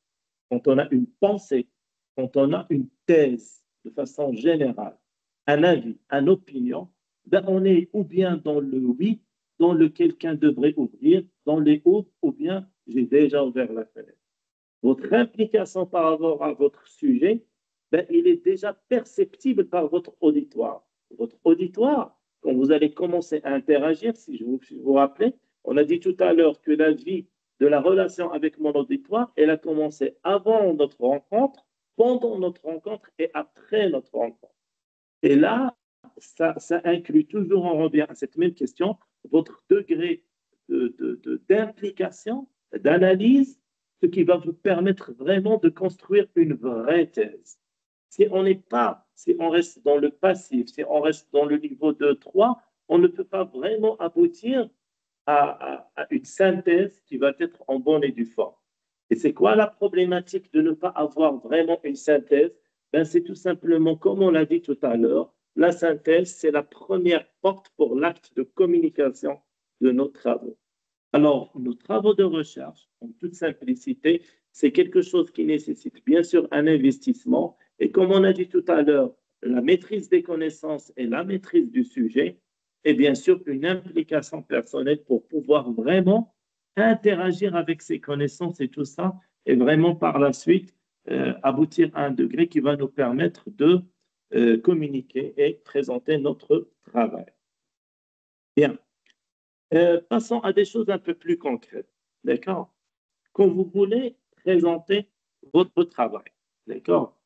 quand on a une pensée, quand on a une thèse de façon générale, un avis, une opinion, ben on est ou bien dans le oui, dans le quelqu'un devrait ouvrir, dans les autres, ou bien j'ai déjà ouvert la fenêtre. Votre implication par rapport à votre sujet, ben, il est déjà perceptible par votre auditoire. Votre auditoire, quand vous allez commencer à interagir, si vous rappelez, on a dit tout à l'heure que la vie de la relation avec mon auditoire, elle a commencé avant notre rencontre, pendant notre rencontre et après notre rencontre. Et là, ça inclut toujours, on revient à cette même question, votre degré d'implication, d'analyse, ce qui va vous permettre vraiment de construire une vraie thèse. Si on reste dans le passif, si on reste dans le niveau 2-3, on ne peut pas vraiment aboutir à une synthèse qui va être en bonne et due forme. Et c'est quoi la problématique de ne pas avoir vraiment une synthèse? Ben, c'est tout simplement, comme on l'a dit tout à l'heure, la synthèse, c'est la première porte pour l'acte de communication de nos travaux. Alors, nos travaux de recherche, en toute simplicité, c'est quelque chose qui nécessite bien sûr un investissement. Et comme on a dit tout à l'heure, la maîtrise des connaissances et la maîtrise du sujet, et bien sûr une implication personnelle pour pouvoir vraiment interagir avec ces connaissances et tout ça, et vraiment par la suite aboutir à un degré qui va nous permettre de communiquer et présenter notre travail. Bien. Passons à des choses un peu plus concrètes. D'accord? Quand vous voulez présenter votre travail, d'accord?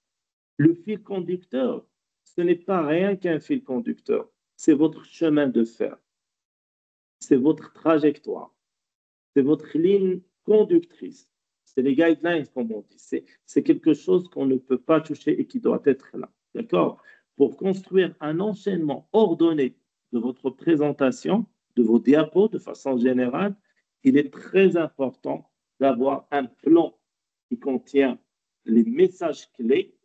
Le fil conducteur, ce n'est pas rien qu'un fil conducteur. C'est votre chemin de fer. C'est votre trajectoire. C'est votre ligne conductrice. C'est les guidelines, comme on dit. C'est quelque chose qu'on ne peut pas toucher et qui doit être là. D'accord? Pour construire un enchaînement ordonné de votre présentation, de vos diapos de façon générale, il est très important d'avoir un plan qui contient les messages clés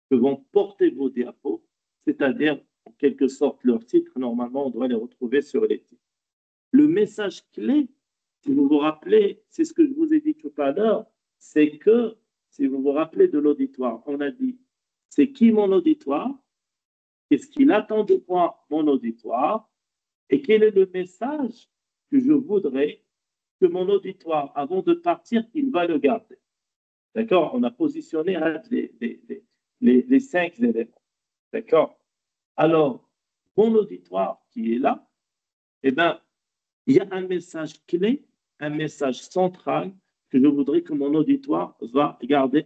que vont porter vos diapos, c'est-à-dire en quelque sorte leur titre. Normalement, on doit les retrouver sur les titres. Le message clé, si vous vous rappelez, c'est ce que je vous ai dit tout à l'heure, c'est que, si vous vous rappelez de l'auditoire, on a dit, c'est qui mon auditoire, qu'est-ce qu'il attend de moi, mon auditoire, et quel est le message que je voudrais que mon auditoire, avant de partir, il va le garder. D'accord? On a positionné les 5 éléments. D'accord? Alors, mon auditoire qui est là, eh bien, il y a un message clé, un message central que je voudrais que mon auditoire va garder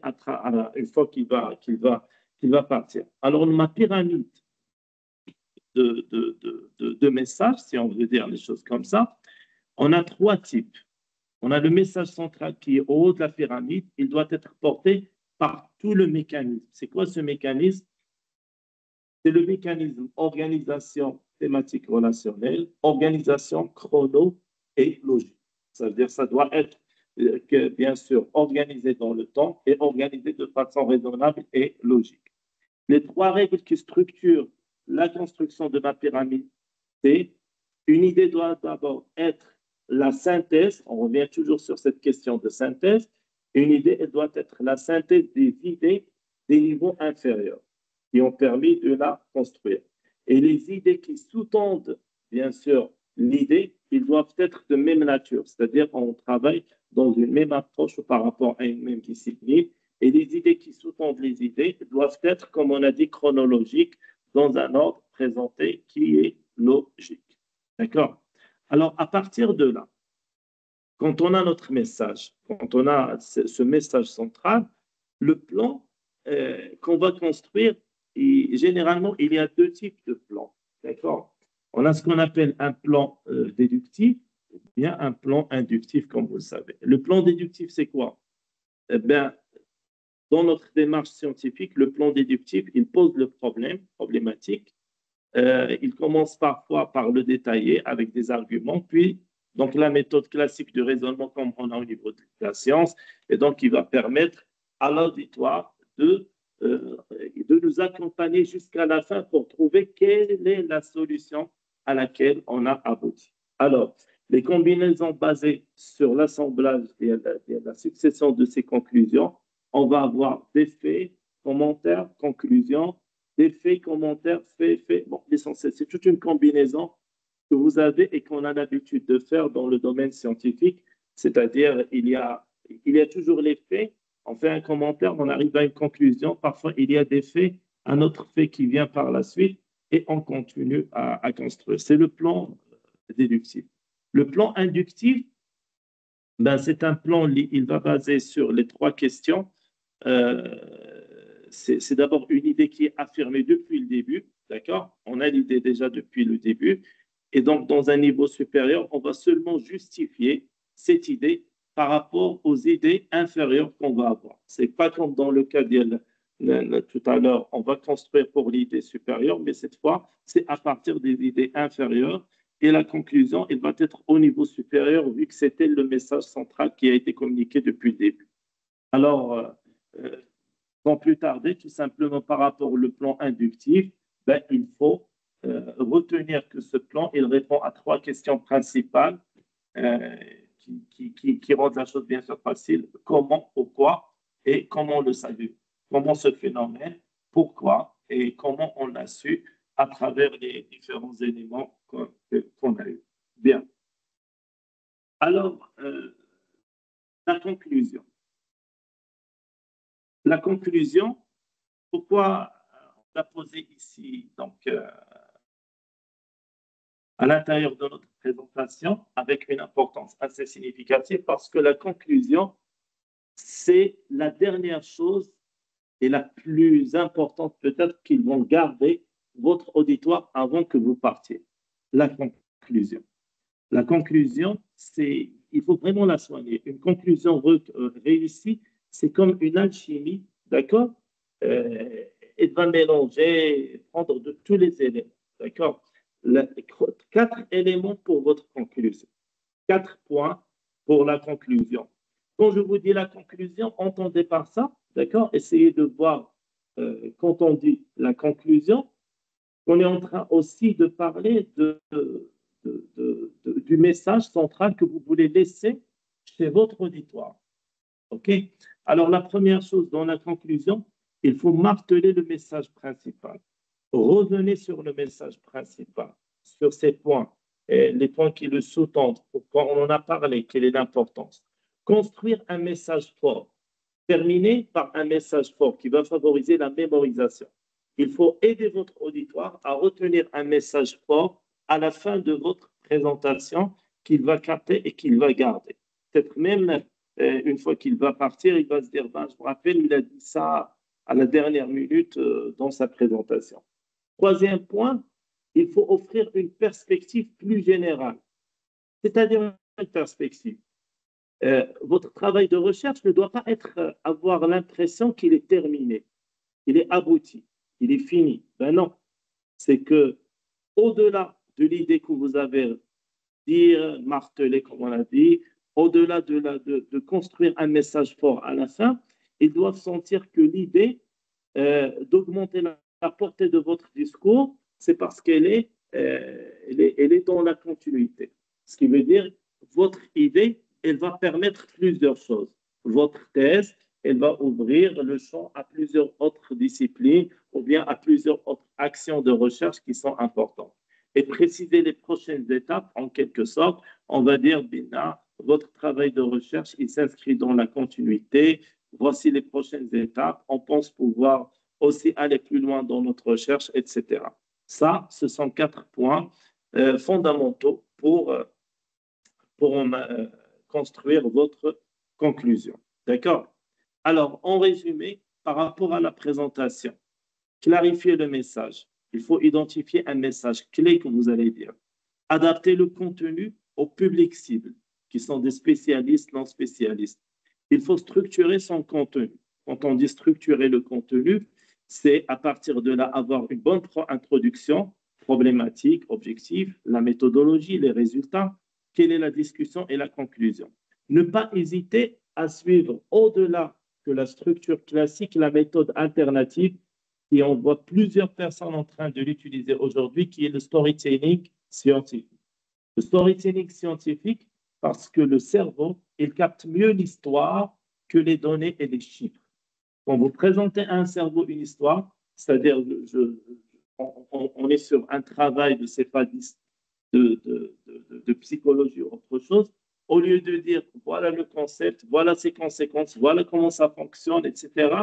une fois qu'il va partir. Alors, ma pyramide de messages, si on veut dire les choses comme ça, on a 3 types. On a le message central qui est au haut de la pyramide. Il doit être porté par tout le mécanisme. C'est quoi ce mécanisme? C'est le mécanisme organisation thématique relationnelle, organisation chrono et logique. Ça veut dire que ça doit être, bien sûr, organisé dans le temps et organisé de façon raisonnable et logique. Les 3 règles qui structurent la construction de ma pyramide, c'est une idée doit d'abord être la synthèse, on revient toujours sur cette question de synthèse, une idée elle doit être la synthèse des idées des niveaux inférieurs qui ont permis de la construire. Et les idées qui sous-tendent, bien sûr, l'idée, ils doivent être de même nature, c'est-à-dire qu'on travaille dans une même approche par rapport à une même discipline. Et les idées qui sous-tendent les idées doivent être, comme on a dit, chronologiques, dans un ordre présenté qui est logique. D'accord? Alors, à partir de là, quand on a notre message, quand on a ce message central, le plan qu'on va construire, généralement, il y a 2 types de plans. D'accord? On a ce qu'on appelle un plan déductif ou bien un plan inductif, comme vous le savez. Le plan déductif, c'est quoi? Eh bien, dans notre démarche scientifique, le plan déductif, il pose le problématique. Il commence parfois par le détailler avec des arguments, puis donc la méthode classique de raisonnement comme on a au niveau de la science, et donc il va permettre à l'auditoire de nous accompagner jusqu'à la fin pour trouver quelle est la solution à laquelle on a abouti. Alors, les combinaisons basées sur l'assemblage et la succession de ces conclusions, on va avoir des faits, commentaires, conclusions, des faits, commentaires, faits. Bon, l'essentiel, c'est toute une combinaison que vous avez et qu'on a l'habitude de faire dans le domaine scientifique. C'est-à-dire, il y a toujours les faits, on fait un commentaire, on arrive à une conclusion. Parfois, il y a des faits, un autre fait qui vient par la suite et on continue à construire. C'est le plan déductif. Le plan inductif, ben, c'est un plan, il va baser sur les 3 questions. C'est d'abord une idée qui est affirmée depuis le début, d'accord? On a l'idée déjà depuis le début. Et donc, dans un niveau supérieur, on va seulement justifier cette idée par rapport aux idées inférieures qu'on va avoir. Ce n'est pas comme dans le cas tout à l'heure, on va construire pour l'idée supérieure, mais cette fois, c'est à partir des idées inférieures. Et la conclusion, elle va être au niveau supérieur, vu que c'était le message central qui a été communiqué depuis le début. Alors, sans plus tarder, tout simplement par rapport au plan inductif, ben, il faut retenir que ce plan, il répond à 3 questions principales qui rendent la chose bien sûr facile. Comment, pourquoi et comment le salut. Comment ce phénomène, pourquoi et comment on l'a su à travers les différents éléments qu'on a eus. Bien. Alors, la conclusion. La conclusion, pourquoi on l'a posée ici, donc à l'intérieur de notre présentation, avec une importance assez significative, parce que la conclusion, c'est la dernière chose et la plus importante peut-être qu'ils vont garder votre auditoire avant que vous partiez. La conclusion. La conclusion, il faut vraiment la soigner. Une conclusion réussie, c'est comme une alchimie, d'accord? Elle va mélanger, prendre de tous les éléments, d'accord? 4 éléments pour votre conclusion. 4 points pour la conclusion. Quand je vous dis la conclusion, entendez par ça, d'accord? Essayez de voir, quand on dit la conclusion, on est en train aussi de parler du message central que vous voulez laisser chez votre auditoire. OK? Alors, la première chose dans la conclusion, il faut marteler le message principal. Revenez sur le message principal, sur ces points, et les points qui le sous-tendent, pourquoi on en a parlé, quelle est l'importance. Construire un message fort. terminer par un message fort qui va favoriser la mémorisation. Il faut aider votre auditoire à retenir un message fort à la fin de votre présentation qu'il va capter et qu'il va garder. Peut-être même une fois qu'il va partir, il va se dire, ben, je me rappelle, il a dit ça à la dernière minute dans sa présentation. Troisième point, il faut offrir une perspective plus générale, c'est-à-dire une perspective. Votre travail de recherche ne doit pas avoir l'impression qu'il est terminé, il est abouti, il est fini. Ben non, c'est que au-delà de l'idée que vous avez dire, marteler, comme on l'a dit, au-delà de construire un message fort à la fin, ils doivent sentir que l'idée d'augmenter la portée de votre discours, c'est parce elle est dans la continuité. Ce qui veut dire, votre idée, elle va permettre plusieurs choses. Votre thèse, elle va ouvrir le champ à plusieurs autres disciplines ou bien à plusieurs autres actions de recherche qui sont importantes. Et préciser les prochaines étapes, en quelque sorte, on va dire, Bina, votre travail de recherche, il s'inscrit dans la continuité. Voici les prochaines étapes. On pense pouvoir aussi aller plus loin dans notre recherche, etc. Ça, ce sont 4 points fondamentaux pour construire votre conclusion. D'accord? Alors, en résumé, par rapport à la présentation, clarifier le message. Il faut identifier un message clé que vous allez dire. Adapter le contenu au public cible, qui sont des spécialistes, non spécialistes. Il faut structurer son contenu. Quand on dit structurer le contenu, c'est à partir de là avoir une bonne introduction, problématique, objectif, la méthodologie, les résultats, quelle est la discussion et la conclusion. Ne pas hésiter à suivre au-delà de la structure classique, la méthode alternative, et on voit plusieurs personnes en train de l'utiliser aujourd'hui, qui est le storytelling scientifique. Le storytelling scientifique, parce que le cerveau, il capte mieux l'histoire que les données et les chiffres. Quand vous présentez à un cerveau une histoire, c'est-à-dire on est sur un travail de, c'est pas, de psychologie ou autre chose, au lieu de dire voilà le concept, voilà ses conséquences, voilà comment ça fonctionne, etc.,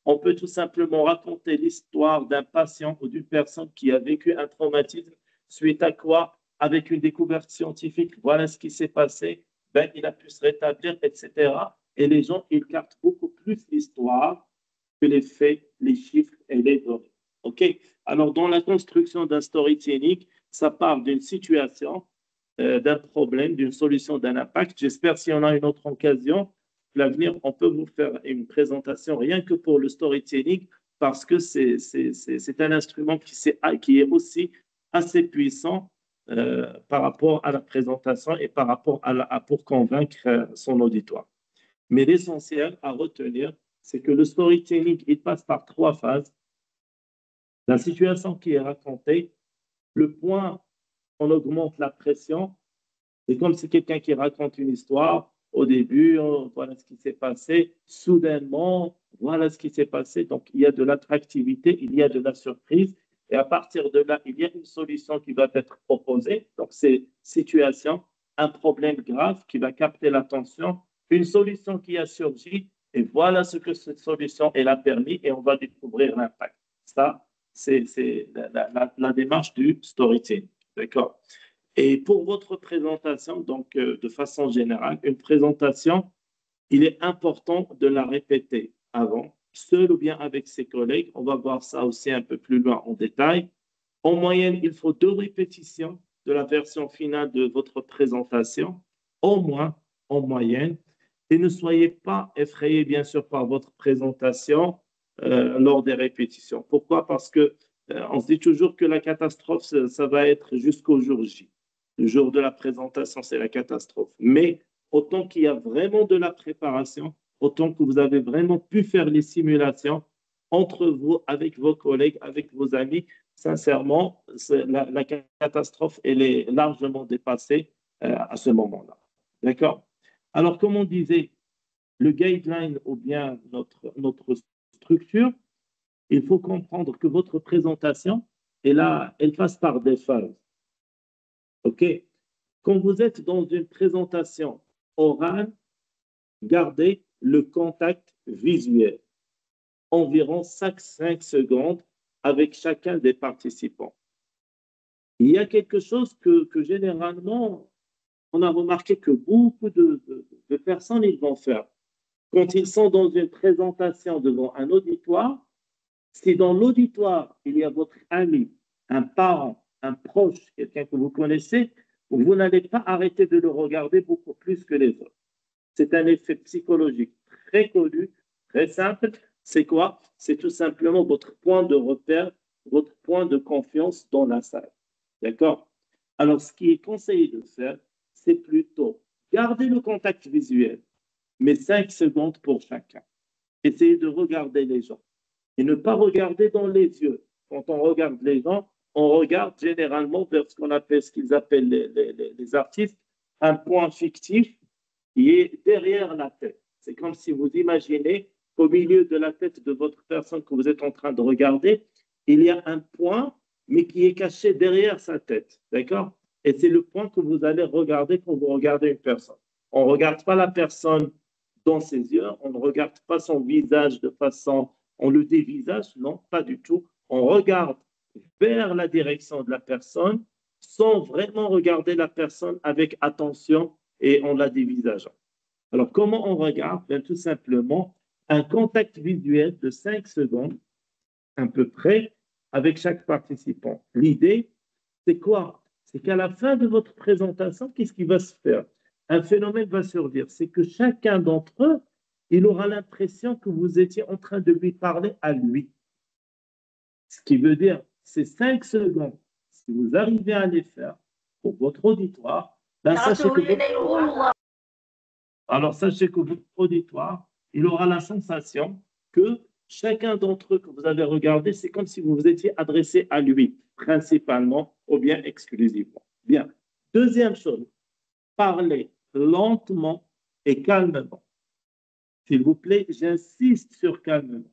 on peut tout simplement raconter l'histoire d'un patient ou d'une personne qui a vécu un traumatisme suite à quoi, avec une découverte scientifique, voilà ce qui s'est passé, ben, il a pu se rétablir, etc. Et les gens, ils captent beaucoup plus l'histoire que les faits, les chiffres et les données. OK? Alors, dans la construction d'un storytelling, ça part d'une situation, d'un problème, d'une solution, d'un impact. J'espère, si on a une autre occasion, l'avenir, on peut vous faire une présentation rien que pour le storytelling, parce que c'est un instrument qui est aussi assez puissant par rapport à la présentation et par rapport pour convaincre son auditoire. Mais l'essentiel à retenir, c'est que le storytelling, il passe par 3 phases. La situation qui est racontée, le point, on augmente la pression. C'est comme si quelqu'un qui raconte une histoire, au début, voilà ce qui s'est passé, soudainement, voilà ce qui s'est passé. Donc, il y a de l'attractivité, il y a de la surprise. Et à partir de là, il y a une solution qui va être proposée. Donc, c'est situation, un problème grave qui va capter l'attention, une solution qui a surgi, et voilà ce que cette solution elle a permis, et on va découvrir l'impact. Ça, c'est la démarche du storytelling. D'accord? Et pour votre présentation, donc de façon générale, une présentation, il est important de la répéter avant, seul ou bien avec ses collègues. On va voir ça aussi un peu plus loin en détail. En moyenne, il faut 2 répétitions de la version finale de votre présentation, au moins en moyenne. Et ne soyez pas effrayés, bien sûr, par votre présentation lors des répétitions. Pourquoi? Parce que on se dit toujours que la catastrophe, ça va être jusqu'au jour J. Le jour de la présentation, c'est la catastrophe. Mais autant qu'il y a vraiment de la préparation, autant que vous avez vraiment pu faire les simulations entre vous, avec vos collègues, avec vos amis, sincèrement, la catastrophe, elle est largement dépassée à ce moment-là. D'accord? Alors, comme on disait, le guideline ou bien notre structure, il faut comprendre que votre présentation, elle passe par des phases. OK? Quand vous êtes dans une présentation orale, gardez le contact visuel, environ 5 secondes avec chacun des participants. Il y a quelque chose que généralement, on a remarqué que beaucoup de personnes, ils vont faire. Quand ils sont dans une présentation devant un auditoire, si dans l'auditoire, il y a votre ami, un parent, un proche, quelqu'un que vous connaissez, vous n'allez pas arrêter de le regarder beaucoup plus que les autres. C'est un effet psychologique très connu, très simple. C'est quoi? C'est tout simplement votre point de repère, votre point de confiance dans la salle. D'accord? Alors, ce qui est conseillé de faire, c'est plutôt garder le contact visuel, mais 5 secondes pour chacun. Essayez de regarder les gens et ne pas regarder dans les yeux. Quand on regarde les gens, on regarde généralement vers ce qu'ils appellent les artistes, un point fictif qui est derrière la tête. C'est comme si vous imaginez au milieu de la tête de votre personne que vous êtes en train de regarder, il y a un point, mais qui est caché derrière sa tête. D'accord? Et c'est le point que vous allez regarder quand vous regardez une personne. On ne regarde pas la personne dans ses yeux, on ne regarde pas son visage de façon, on le dévisage, non, pas du tout. On regarde vers la direction de la personne sans vraiment regarder la personne avec attention et en la dévisageant. Alors, comment on regarde? Bien, tout simplement, un contact visuel de 5 secondes, à peu près, avec chaque participant. L'idée, c'est quoi? C'est qu'à la fin de votre présentation, qu'est-ce qui va se faire? Un phénomène va survenir. C'est que chacun d'entre eux, il aura l'impression que vous étiez en train de lui parler à lui. Ce qui veut dire, ces 5 secondes, si vous arrivez à les faire pour votre auditoire, ben sachez que votre auditoire, il aura la sensation que chacun d'entre eux que vous avez regardé, c'est comme si vous vous étiez adressé à lui, principalement ou bien exclusivement. Bien. Deuxième chose, parlez lentement et calmement. S'il vous plaît, j'insiste sur calmement.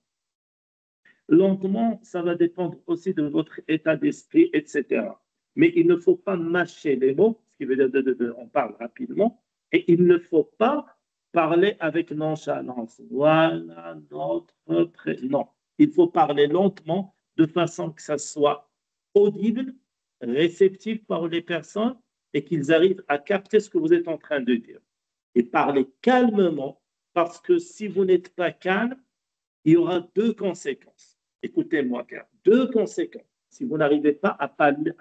Lentement, ça va dépendre aussi de votre état d'esprit, etc. Mais il ne faut pas mâcher les mots, ce qui veut dire on parle rapidement, et il ne faut pas parler avec nonchalance. Voilà notre prénom. Il faut parler lentement de façon que ça soit audible, réceptif par les personnes et qu'ils arrivent à capter ce que vous êtes en train de dire. Et parler calmement, parce que si vous n'êtes pas calme, il y aura 2 conséquences. Écoutez-moi, car 2 conséquences si vous n'arrivez pas à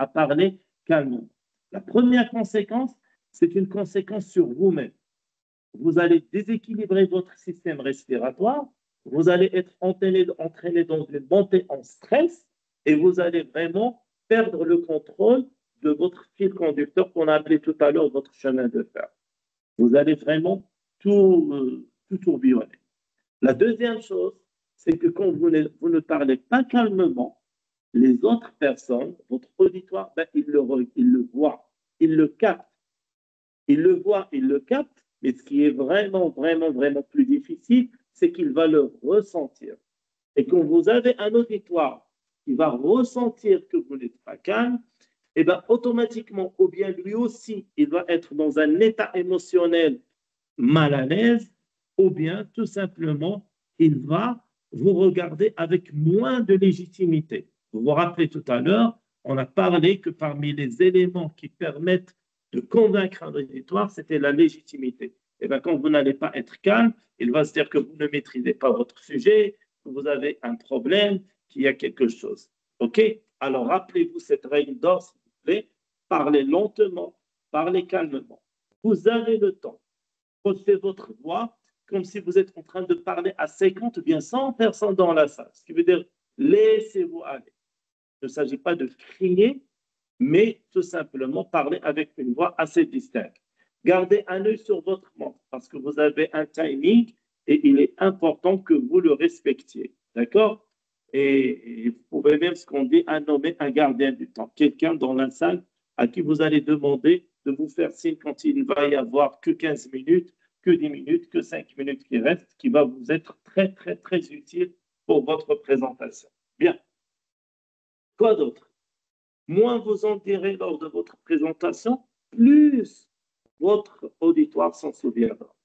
parler calmement. La première conséquence, c'est une conséquence sur vous-même. Vous allez déséquilibrer votre système respiratoire, vous allez être entraîné dans une montée en stress et vous allez vraiment perdre le contrôle de votre fil conducteur qu'on a appelé tout à l'heure votre chemin de fer. Vous allez vraiment tout tourbillonner. La deuxième chose, c'est que quand vous ne parlez pas calmement, les autres personnes, votre auditoire, ben, ils le voient, ils le captent. Ils le voient, ils le captent, mais ce qui est vraiment plus difficile, c'est qu'il va le ressentir. Et quand vous avez un auditoire qui va ressentir que vous n'êtes pas calme, et bien automatiquement, ou bien lui aussi, il va être dans un état émotionnel mal à l'aise, ou bien tout simplement, il va vous regarder avec moins de légitimité. Vous vous rappelez tout à l'heure, on a parlé que parmi les éléments qui permettent de convaincre un auditoire, c'était la légitimité. Et bien, quand vous n'allez pas être calme, il va se dire que vous ne maîtrisez pas votre sujet, que vous avez un problème, qu'il y a quelque chose. OK? Alors, rappelez-vous cette règle d'or, s'il vous plaît. Parlez lentement, parlez calmement. Vous avez le temps. Posez votre voix comme si vous êtes en train de parler à 50 ou bien 100 personnes dans la salle. Ce qui veut dire, laissez-vous aller. Il ne s'agit pas de crier, mais tout simplement parler avec une voix assez distincte. Gardez un œil sur votre montre parce que vous avez un timing et il est important que vous le respectiez. D'accord? Et vous pouvez même, ce qu'on dit, nommer un gardien du temps, quelqu'un dans la salle à qui vous allez demander de vous faire signe quand il ne va y avoir que 15 minutes, que 10 minutes, que 5 minutes qui restent, qui va vous être très utile pour votre présentation. Bien. Quoi d'autre? Moins vous en direz lors de votre présentation, plus votre auditoire s'en souviendra.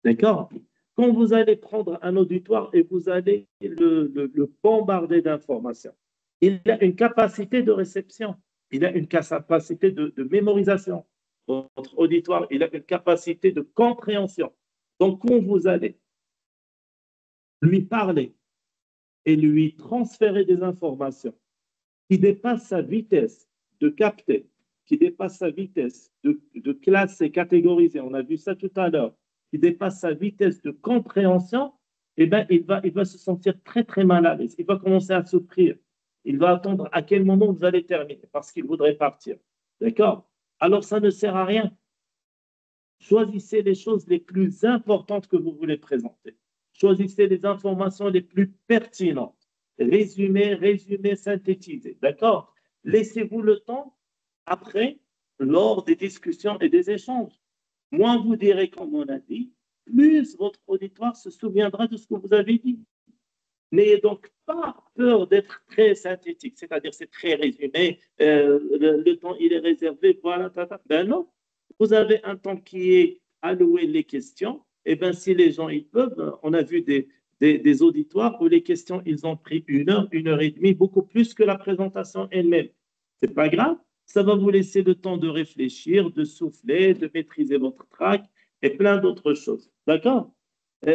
D'accord? quand vous allez prendre un auditoire et vous allez le bombarder d'informations, il a une capacité de réception, il a une capacité de mémorisation. Votre auditoire, il a une capacité de compréhension. Donc, quand vous allez lui parler et lui transférer des informations qui dépassent sa vitesse de capter, qui dépassent sa vitesse de classer, catégoriser, on a vu ça tout à l'heure, qui dépasse sa vitesse de compréhension, eh ben, il va se sentir très, très mal à l'aise. Il va commencer à souffrir. Il va attendre à quel moment vous allez terminer parce qu'il voudrait partir. D'accord? Alors, ça ne sert à rien. Choisissez les choses les plus importantes que vous voulez présenter. Choisissez les informations les plus pertinentes. Résumez, synthétisez. D'accord? Laissez-vous le temps après, lors des discussions et des échanges. Moins vous direz, comme on a dit, plus votre auditoire se souviendra de ce que vous avez dit. N'ayez donc pas peur d'être très synthétique, c'est-à-dire c'est très résumé, le temps il est réservé, voilà, tata. Ben non, vous avez un temps qui est alloué les questions, et bien si les gens ils peuvent, on a vu des auditoires où les questions ils ont pris 1 heure et demie, beaucoup plus que la présentation elle-même. C'est pas grave, ça va vous laisser le temps de réfléchir, de souffler, de maîtriser votre trac et plein d'autres choses. D'accord?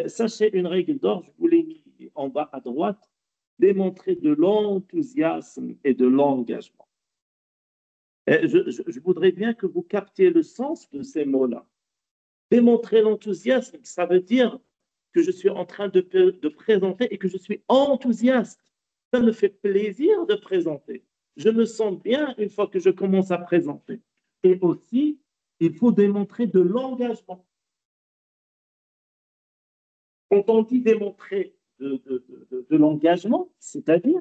Sachez une règle d'or, je vous l'ai mis en bas à droite, démontrer de l'enthousiasme et de l'engagement. Je voudrais bien que vous captiez le sens de ces mots-là. Démontrer l'enthousiasme, ça veut dire que je suis en train de présenter et que je suis enthousiaste. Ça me fait plaisir de présenter. Je me sens bien une fois que je commence à présenter. Et aussi, il faut démontrer de l'engagement. Quand on dit démontrer de l'engagement, c'est-à-dire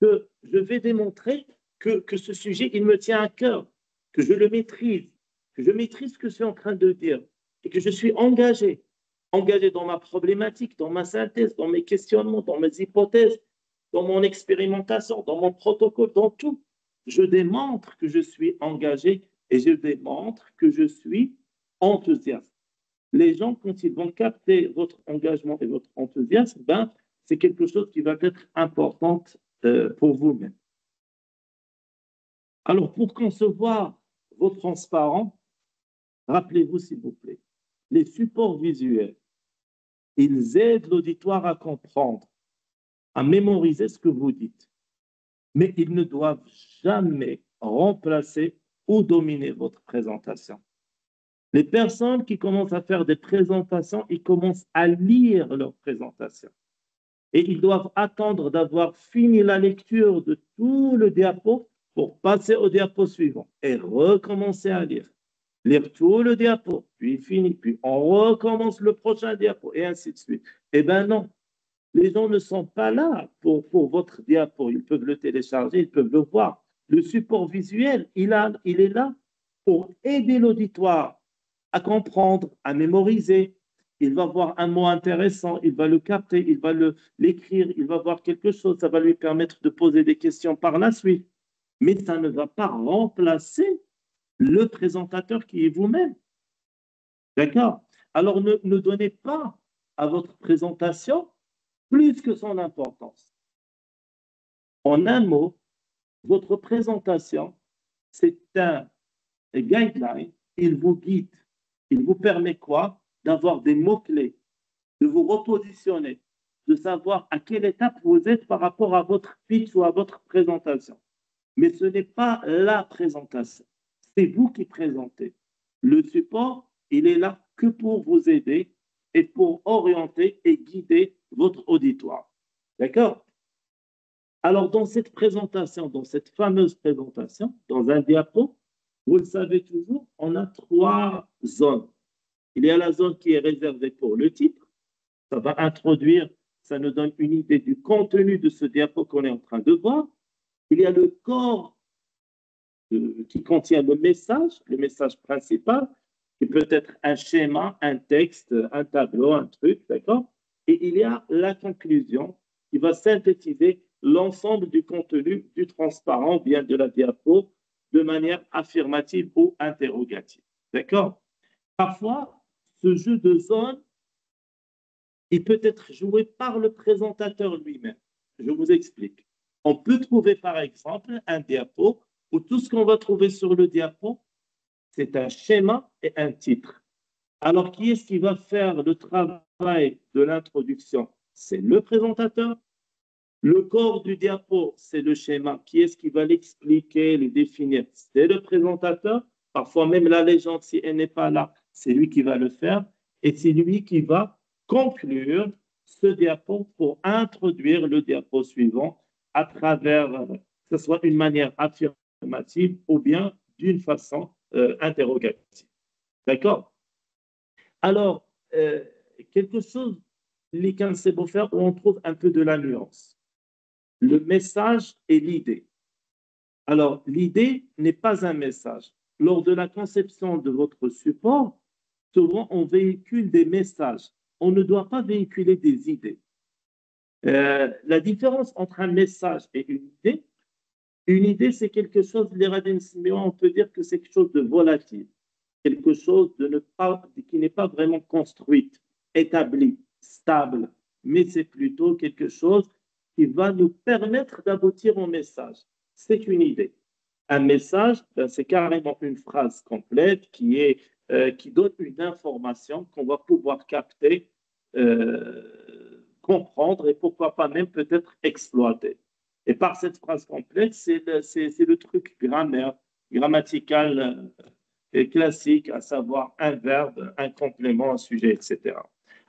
que je vais démontrer que ce sujet, il me tient à cœur, que je le maîtrise, que je maîtrise ce que je suis en train de dire et que je suis engagé dans ma problématique, dans ma synthèse, dans mes questionnements, dans mes hypothèses, dans mon expérimentation, dans mon protocole, dans tout. Je démontre que je suis engagé et je démontre que je suis enthousiaste. Les gens, quand ils vont capter votre engagement et votre enthousiasme, ben, c'est quelque chose qui va être important pour vous-même. Alors, pour concevoir vos transparents, rappelez-vous, s'il vous plaît, les supports visuels, ils aident l'auditoire à comprendre, à mémoriser ce que vous dites, mais ils ne doivent jamais remplacer ou dominer votre présentation. Les personnes qui commencent à faire des présentations, ils commencent à lire leur présentation. Et ils doivent attendre d'avoir fini la lecture de tout le diapo pour passer au diapo suivant et recommencer à lire. Lire tout le diapo, puis fini, puis on recommence le prochain diapo et ainsi de suite. Eh bien non, les gens ne sont pas là pour votre diapo. Ils peuvent le télécharger, ils peuvent le voir. Le support visuel, il est là pour aider l'auditoire à comprendre, à mémoriser. Il va voir un mot intéressant, il va le capter, il va l'écrire, il va voir quelque chose, ça va lui permettre de poser des questions par la suite. Mais ça ne va pas remplacer le présentateur qui est vous-même. D'accord? Alors ne donnez pas à votre présentation plus que son importance. En un mot, votre présentation, c'est un guideline, il vous guide. Il vous permet quoi? D'avoir des mots-clés, de vous repositionner, de savoir à quelle étape vous êtes par rapport à votre pitch ou à votre présentation. Mais ce n'est pas la présentation, c'est vous qui présentez. Le support, il est là que pour vous aider et pour orienter et guider votre auditoire. D'accord? Alors, dans cette présentation, dans cette fameuse présentation, dans un diapo, vous le savez toujours, on a 3 zones. Il y a la zone qui est réservée pour le titre. Ça va introduire, ça nous donne une idée du contenu de ce diapo qu'on est en train de voir. Il y a le corps qui contient le message principal, qui peut être un schéma, un texte, un tableau, un truc, d'accord? Et il y a la conclusion qui va synthétiser l'ensemble du contenu du transparent, bien de la diapo, de manière affirmative ou interrogative. D'accord? Parfois, ce jeu de zones, il peut être joué par le présentateur lui-même. Je vous explique. On peut trouver par exemple un diapo où tout ce qu'on va trouver sur le diapo, c'est un schéma et un titre. Alors, qui est-ce qui va faire le travail de l'introduction? C'est le présentateur. Le corps du diapo, c'est le schéma. Qui est-ce qui va l'expliquer, le définir? C'est le présentateur. Parfois même la légende, si elle n'est pas là, c'est lui qui va le faire. Et c'est lui qui va conclure ce diapo pour introduire le diapo suivant à travers, que ce soit une manière affirmative ou bien d'une façon interrogative. D'accord? Alors, quelque chose, les 15 c'est beau faire, où on trouve un peu de la nuance. Le message et l'idée. Alors, l'idée n'est pas un message. Lors de la conception de votre support, souvent on véhicule des messages. On ne doit pas véhiculer des idées. La différence entre un message et une idée, c'est quelque chose, les radins, on peut dire que c'est quelque chose de volatile, quelque chose qui n'est pas vraiment construite, établie, stable, mais c'est plutôt quelque chose qui va nous permettre d'aboutir au message. C'est une idée. Un message, ben, c'est carrément une phrase complète qui donne une information qu'on va pouvoir capter, comprendre et pourquoi pas même peut-être exploiter. Et par cette phrase complète, c'est le truc grammatical classique, à savoir un verbe, un complément, un sujet, etc.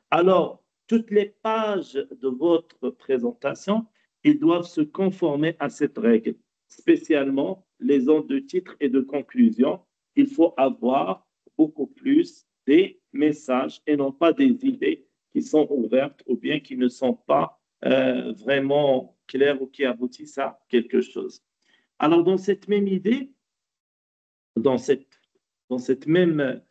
Alors, toutes les pages de votre présentation, ils doivent se conformer à cette règle, spécialement les ondes de titre et de conclusion. Il faut avoir beaucoup plus des messages et non pas des idées qui sont ouvertes ou bien qui ne sont pas vraiment claires ou qui aboutissent à quelque chose. Alors, dans cette même idée, dans cette même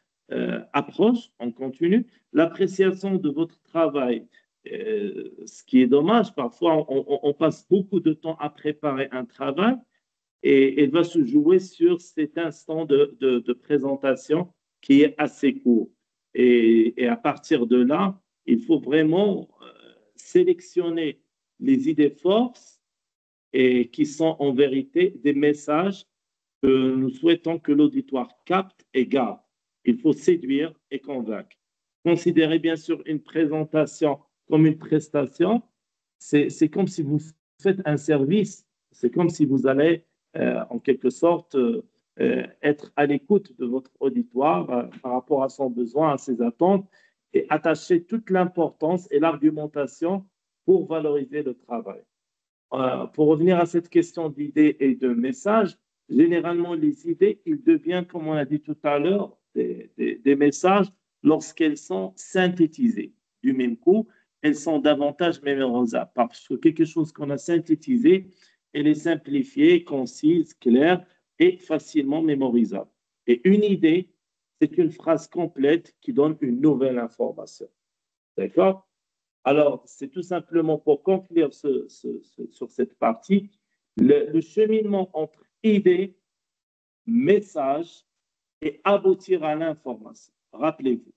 approche, on continue, l'appréciation de votre travail. Ce qui est dommage, parfois on passe beaucoup de temps à préparer un travail et il va se jouer sur cet instant de présentation qui est assez court. Et à partir de là, il faut vraiment sélectionner les idées forces et qui sont en vérité des messages que nous souhaitons que l'auditoire capte et garde. Il faut séduire et convaincre. Considérez bien sûr une présentation comme une prestation. C'est comme si vous faites un service. C'est comme si vous allez, en quelque sorte, être à l'écoute de votre auditoire par rapport à son besoin, à ses attentes, et attacher toute l'importance et l'argumentation pour valoriser le travail. Pour revenir à cette question d'idées et de messages, généralement, les idées, ils deviennent, comme on a dit tout à l'heure, des messages lorsqu'elles sont synthétisées. Du même coup, elles sont davantage mémorisables parce que quelque chose qu'on a synthétisé, elle est simplifiée, concise, claire et facilement mémorisable. Et une idée, c'est une phrase complète qui donne une nouvelle information. D'accord? Alors, c'est tout simplement pour conclure sur cette partie, le cheminement entre idée, message et aboutir à l'information. Rappelez-vous,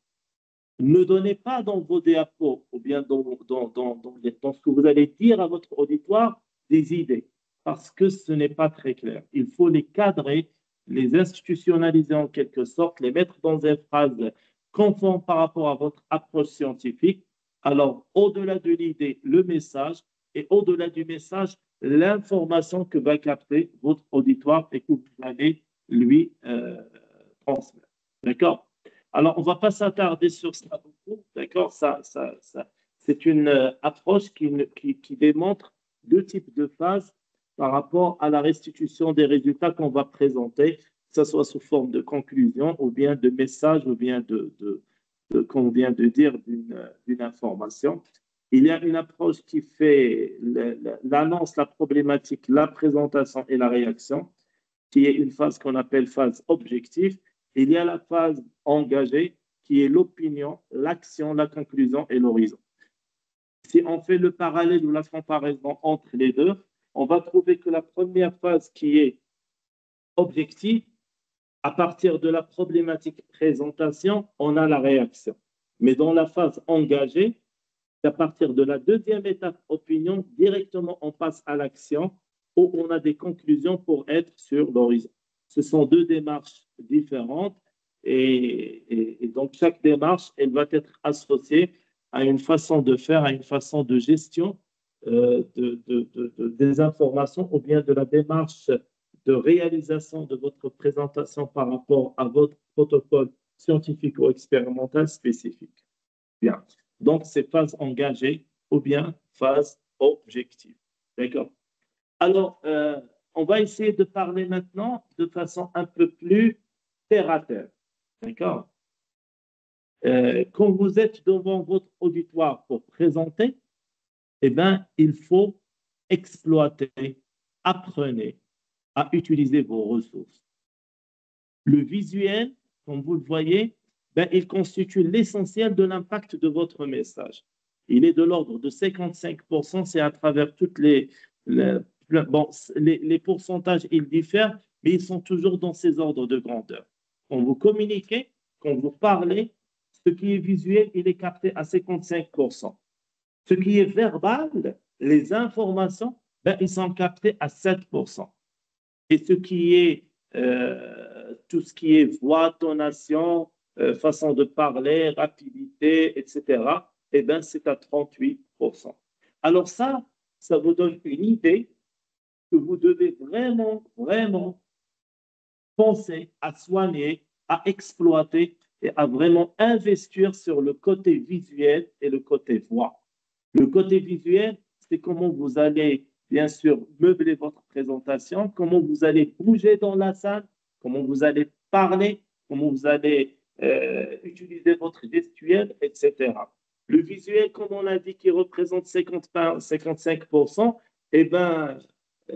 ne donnez pas dans vos diapos ou bien dans ce que vous allez dire à votre auditoire des idées, parce que ce n'est pas très clair. Il faut les cadrer, les institutionnaliser en quelque sorte, les mettre dans une phrase conforme par rapport à votre approche scientifique. Alors, au-delà de l'idée, le message, et au-delà du message, l'information que va capter votre auditoire et que vous allez lui transmettre. D'accord? Alors, on ne va pas s'attarder sur ça beaucoup, d'accord? C'est une approche qui démontre deux types de phases par rapport à la restitution des résultats qu'on va présenter, que ce soit sous forme de conclusion ou bien de message ou bien qu'on vient de dire d'une information. Il y a une approche qui fait l'annonce, la problématique, la présentation et la réaction, qui est une phase qu'on appelle phase objective. Il y a la phase engagée, qui est l'opinion, l'action, la conclusion et l'horizon. Si on fait le parallèle ou la comparaison entre les deux, on va trouver que la première phase qui est objective, à partir de la problématique présentation, on a la réaction. Mais dans la phase engagée, À partir de la deuxième étape, opinion, directement on passe à l'action où on a des conclusions pour être sur l'horizon. Ce sont deux démarches différentes et donc chaque démarche, elle va être associée à une façon de faire, à une façon de gestion des informations ou bien de la démarche de réalisation de votre présentation par rapport à votre protocole scientifique ou expérimental spécifique. Bien. Donc, c'est phase engagée ou bien phase objective. D'accord? Alors, on va essayer de parler maintenant de façon un peu plus terre à terre. D'accord? Quand vous êtes devant votre auditoire pour présenter, eh bien, il faut exploiter, apprenez à utiliser vos ressources. Le visuel, comme vous le voyez, ben, il constitue l'essentiel de l'impact de votre message. Il est de l'ordre de 55%, c'est à travers toutes les pourcentages, ils diffèrent, mais ils sont toujours dans ces ordres de grandeur. Quand vous communiquez, quand vous parlez, ce qui est visuel, il est capté à 55%. Ce qui est verbal, les informations, ben, ils sont captés à 7%. Et ce qui est tout ce qui est voix, tonation, façon de parler, rapidité, etc., eh bien, c'est à 38%. Alors ça vous donne une idée que vous devez vraiment, vraiment penser à soigner, à exploiter et à vraiment investir sur le côté visuel et le côté voix. Le côté visuel, c'est comment vous allez, bien sûr, meubler votre présentation, comment vous allez bouger dans la salle, comment vous allez parler, comment vous allez utiliser votre gestuelle, etc. Le visuel, comme on a dit, qui représente 55%, eh bien,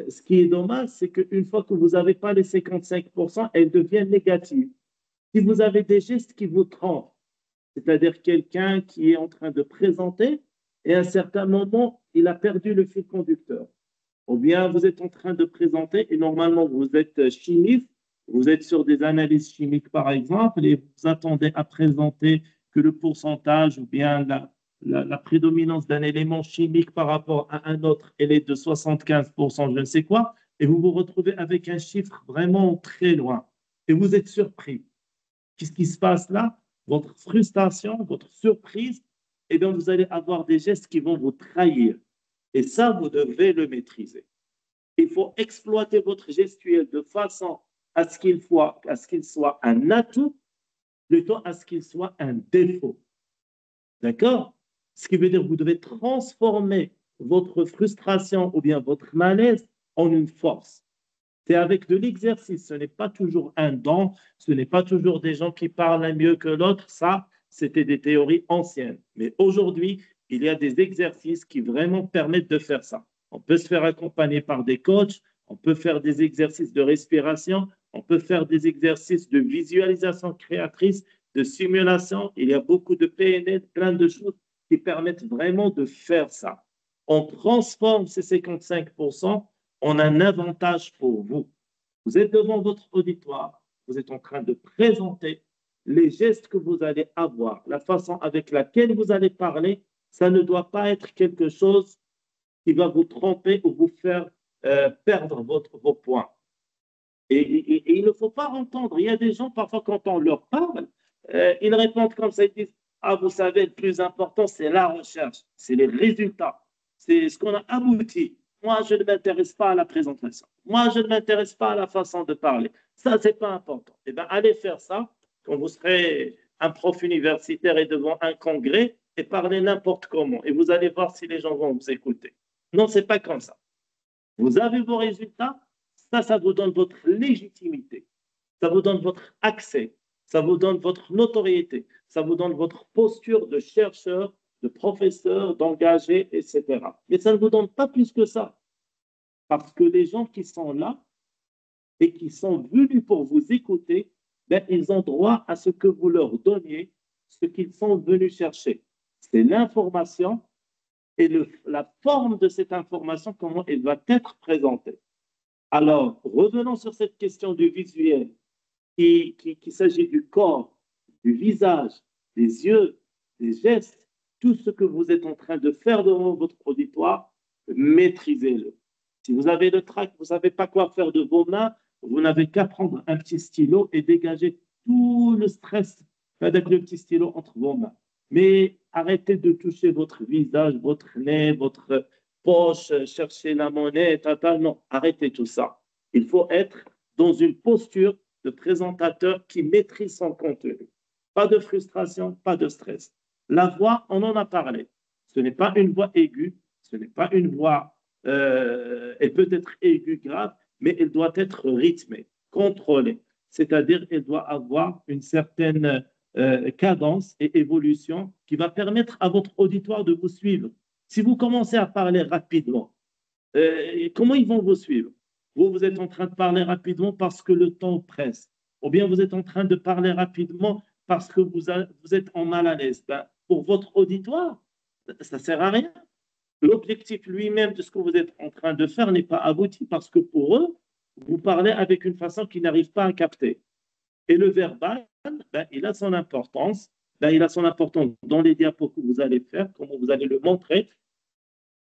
ce qui est dommage, c'est qu'une fois que vous n'avez pas les 55%, elles deviennent négatives. Si vous avez des gestes qui vous trompent, c'est-à-dire quelqu'un qui est en train de présenter et à un certain moment, il a perdu le fil conducteur. Ou bien vous êtes en train de présenter et normalement vous êtes chimiste, vous êtes sur des analyses chimiques par exemple et vous attendez à présenter que le pourcentage ou bien la prédominance d'un élément chimique par rapport à un autre, elle est de 75%, je ne sais quoi, et vous vous retrouvez avec un chiffre vraiment très loin et vous êtes surpris. Qu'est-ce qui se passe là? Votre frustration, votre surprise, eh bien, vous allez avoir des gestes qui vont vous trahir. Et ça, vous devez le maîtriser. Il faut exploiter votre gestuel de façon à ce qu'il soit un atout plutôt à ce qu'il soit un défaut. D'accord? Ce qui veut dire que vous devez transformer votre frustration ou bien votre malaise en une force. C'est avec de l'exercice, ce n'est pas toujours un don, ce n'est pas toujours des gens qui parlent mieux que l'autre, ça, c'était des théories anciennes. Mais aujourd'hui, il y a des exercices qui vraiment permettent de faire ça. On peut se faire accompagner par des coachs, on peut faire des exercices de respiration, on peut faire des exercices de visualisation créatrice, de simulation. Il y a beaucoup de PNL, plein de choses qui permettent vraiment de faire ça. On transforme ces 55% en un avantage pour vous. Vous êtes devant votre auditoire, vous êtes en train de présenter les gestes que vous allez avoir, la façon avec laquelle vous allez parler, ça ne doit pas être quelque chose qui va vous tromper ou vous faire perdre vos points. Et il ne faut pas entendre. Il y a des gens, parfois, quand on leur parle, ils répondent comme ça, ils disent, ah, vous savez, le plus important, c'est la recherche, c'est les résultats, c'est ce qu'on a abouti. Moi, je ne m'intéresse pas à la présentation. Moi, je ne m'intéresse pas à la façon de parler. Ça, ce n'est pas important. Eh bien, allez faire ça quand vous serez un prof universitaire et devant un congrès et parlez n'importe comment. Et vous allez voir si les gens vont vous écouter. Non, ce n'est pas comme ça. Vous avez vos résultats, ça vous donne votre légitimité, ça vous donne votre accès, ça vous donne votre notoriété, ça vous donne votre posture de chercheur, de professeur, d'engagé, etc. Mais ça ne vous donne pas plus que ça. Parce que les gens qui sont là et qui sont venus pour vous écouter, ben, ils ont droit à ce que vous leur donniez, ce qu'ils sont venus chercher. C'est l'information et la forme de cette information, comment elle va être présentée. Alors, revenons sur cette question du visuel, qu'il s'agit du corps, du visage, des yeux, des gestes, tout ce que vous êtes en train de faire devant votre auditoire, maîtrisez-le. Si vous avez le trac, vous ne savez pas quoi faire de vos mains, vous n'avez qu'à prendre un petit stylo et dégager tout le stress avec le petit stylo entre vos mains. Mais arrêtez de toucher votre visage, votre nez, votre poche, chercher la monnaie, tata. Non, arrêtez tout ça. Il faut être dans une posture de présentateur qui maîtrise son contenu. Pas de frustration, pas de stress. La voix, on en a parlé. Ce n'est pas une voix aiguë, ce n'est pas une voix, elle peut être aiguë grave, mais elle doit être rythmée, contrôlée. C'est-à-dire, elle doit avoir une certaine cadence et évolution qui va permettre à votre auditoire de vous suivre. Si vous commencez à parler rapidement, comment ils vont vous suivre? Vous êtes en train de parler rapidement parce que le temps presse, ou bien vous êtes en train de parler rapidement parce que vous êtes en mal à l'aise. Ben, pour votre auditoire, ça ne sert à rien. L'objectif lui-même de ce que vous êtes en train de faire n'est pas abouti parce que pour eux, vous parlez avec une façon qu'ils n'arrivent pas à capter. Et le verbal, ben, il a son importance. Ben, il a son importance dans les diapos que vous allez faire, comment vous allez le montrer.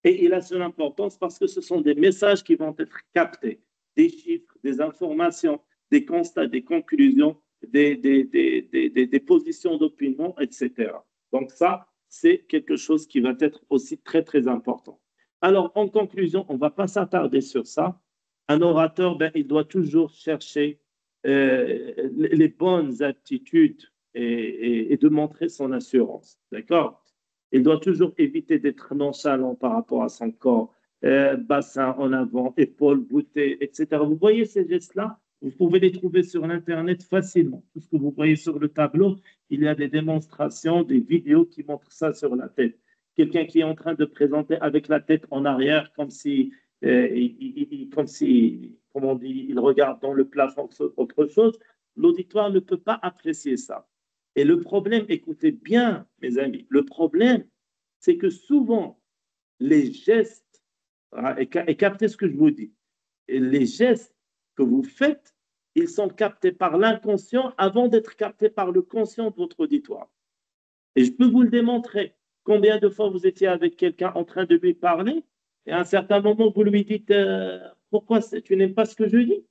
Et il a son importance parce que ce sont des messages qui vont être captés, des chiffres, des informations, des constats, des conclusions, des positions d'opinion, etc. Donc ça, c'est quelque chose qui va être aussi très, très important. Alors, en conclusion, on ne va pas s'attarder sur ça. Un orateur, ben, il doit toujours chercher les bonnes aptitudes et de montrer son assurance. D'accord? Il doit toujours éviter d'être nonchalant par rapport à son corps, bassin en avant, épaules voûtées, etc. Vous voyez ces gestes-là? Vous pouvez les trouver sur l'Internet facilement. Tout ce que vous voyez sur le tableau, il y a des démonstrations, des vidéos qui montrent ça sur la tête. Quelqu'un qui est en train de présenter avec la tête en arrière, comme si, comment on dit, il regarde dans le plafond, autre chose, l'auditoire ne peut pas apprécier ça. Et le problème, écoutez bien, mes amis, le problème, c'est que souvent, les gestes, et captez ce que je vous dis, et les gestes que vous faites, ils sont captés par l'inconscient avant d'être captés par le conscient de votre auditoire. Et je peux vous le démontrer. Combien de fois vous étiez avec quelqu'un en train de lui parler, et à un certain moment, vous lui dites pourquoi tu n'aimes pas ce que je dis?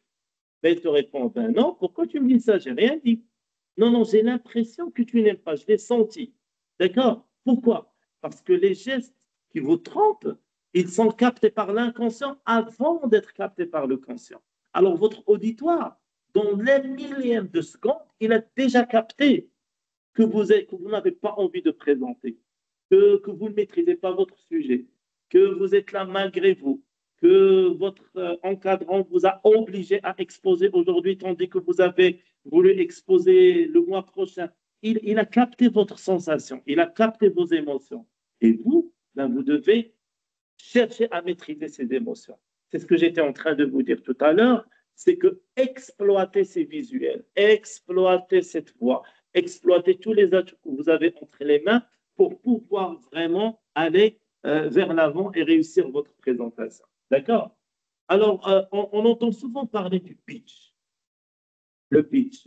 Ben, il te répond ben non, pourquoi tu me dis ça? J'ai rien dit. Non, non, j'ai l'impression que tu n'aimes pas, je l'ai senti. D'accord? Pourquoi? Parce que les gestes qui vous trompent, ils sont captés par l'inconscient avant d'être captés par le conscient. Alors, votre auditoire, dans les millième de seconde, il a déjà capté que vous n'avez pas envie de présenter, que vous ne maîtrisez pas votre sujet, que vous êtes là malgré vous, que votre encadrant vous a obligé à exposer aujourd'hui, tandis que vous avez voulu exposer le mois prochain. Il a capté votre sensation, il a capté vos émotions. Et vous, ben, vous devez chercher à maîtriser ces émotions. C'est ce que j'étais en train de vous dire tout à l'heure, c'est que exploiter ces visuels, exploiter cette voix, exploiter tous les atouts que vous avez entre les mains pour pouvoir vraiment aller vers l'avant et réussir votre présentation. D'accord? Alors, on entend souvent parler du pitch. Le pitch,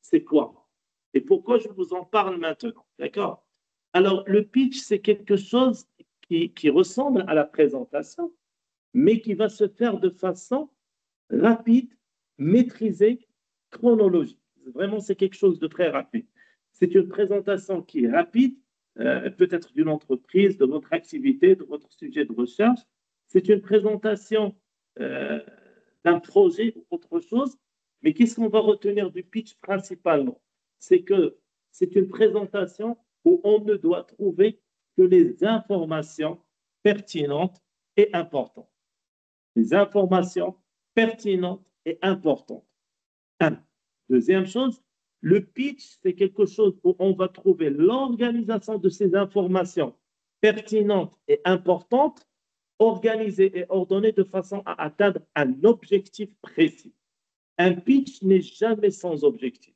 c'est quoi? Et pourquoi je vous en parle maintenant? D'accord? Alors, le pitch, c'est quelque chose qui ressemble à la présentation, mais qui va se faire de façon rapide, maîtrisée, chronologique. Vraiment, c'est quelque chose de très rapide. C'est une présentation qui est rapide, peut-être d'une entreprise, de votre activité, de votre sujet de recherche. C'est une présentation d'un projet ou autre chose. Mais qu'est-ce qu'on va retenir du pitch principalement? C'est que c'est une présentation où on ne doit trouver que les informations pertinentes et importantes. Les informations pertinentes et importantes. Un. Deuxième chose, le pitch, c'est quelque chose où on va trouver l'organisation de ces informations pertinentes et importantes, organisées et ordonnées de façon à atteindre un objectif précis. Un pitch n'est jamais sans objectif.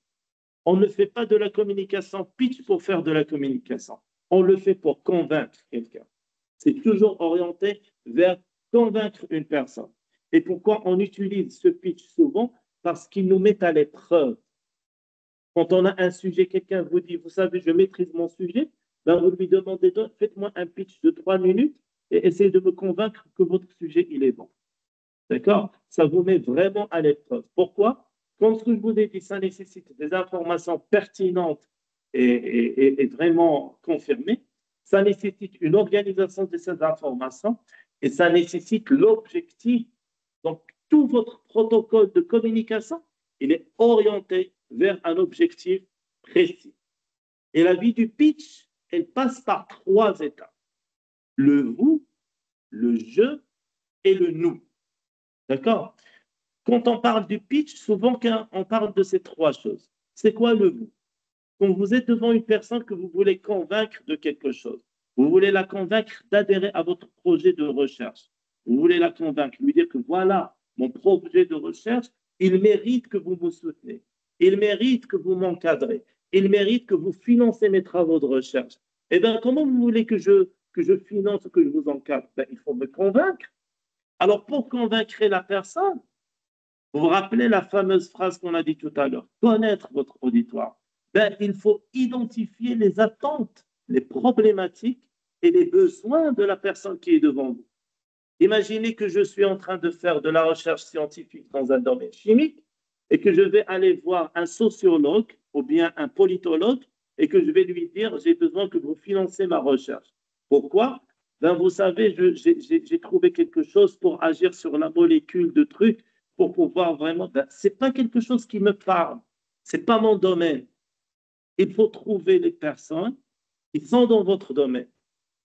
On ne fait pas de la communication pitch pour faire de la communication. On le fait pour convaincre quelqu'un. C'est toujours orienté vers convaincre une personne. Et pourquoi on utilise ce pitch souvent? Parce qu'il nous met à l'épreuve. Quand on a un sujet, quelqu'un vous dit, vous savez, je maîtrise mon sujet, ben, vous lui demandez, faites-moi un pitch de 3 minutes et essayez de me convaincre que votre sujet, il est bon. D'accord? Ça vous met vraiment à l'épreuve. Pourquoi? Comme ce que je vous ai dit, ça nécessite des informations pertinentes et vraiment confirmées. Ça nécessite une organisation de ces informations et ça nécessite l'objectif. Donc, tout votre protocole de communication, il est orienté vers un objectif précis. Et la vie du pitch, elle passe par 3 étapes. Le vous, le je et le nous. D'accord? Quand on parle du pitch, souvent on parle de ces 3 choses. C'est quoi le vous? Quand vous êtes devant une personne que vous voulez convaincre de quelque chose, vous voulez la convaincre d'adhérer à votre projet de recherche. Vous voulez la convaincre, lui dire que voilà, mon projet de recherche, il mérite que vous me soutenez. Il mérite que vous m'encadrez. Il mérite que vous financez mes travaux de recherche. Eh bien, comment vous voulez que je finance, que je vous encadre? Ben, il faut me convaincre. Alors, pour convaincre la personne, vous vous rappelez la fameuse phrase qu'on a dit tout à l'heure, connaître votre auditoire. Ben, il faut identifier les attentes, les problématiques et les besoins de la personne qui est devant vous. Imaginez que je suis en train de faire de la recherche scientifique dans un domaine chimique et que je vais aller voir un sociologue ou bien un politologue et que je vais lui dire, j'ai besoin que vous financez ma recherche. Pourquoi? Ben, vous savez, j'ai trouvé quelque chose pour agir sur la molécule de trucs pour pouvoir vraiment... Ben, ce n'est pas quelque chose qui me parle. Ce n'est pas mon domaine. Il faut trouver les personnes qui sont dans votre domaine.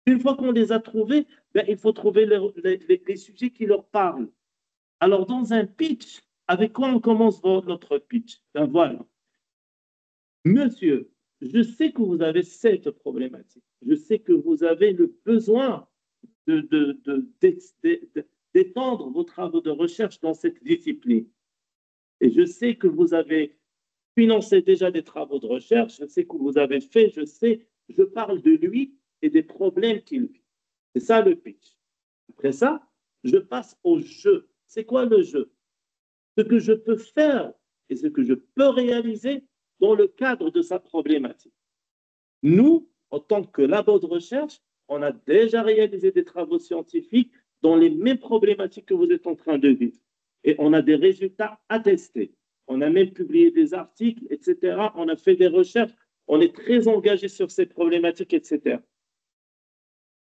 Une fois qu'on les a trouvés, ben, il faut trouver les sujets qui leur parlent. Alors, dans un pitch, avec quoi on commence notre pitch? Ben voilà. Monsieur, je sais que vous avez cette problématique. Je sais que vous avez le besoin d'étendre vos travaux de recherche dans cette discipline. Et je sais que vous avez financé déjà des travaux de recherche, je sais que vous avez fait, je parle de lui et des problèmes qu'il vit. C'est ça le pitch. Après ça, je passe au jeu. C'est quoi le jeu? Ce que je peux faire et ce que je peux réaliser dans le cadre de sa problématique. Nous, en tant que labo de recherche, on a déjà réalisé des travaux scientifiques dans les mêmes problématiques que vous êtes en train de vivre. Et on a des résultats attestés. On a même publié des articles, etc. On a fait des recherches. On est très engagé sur ces problématiques, etc.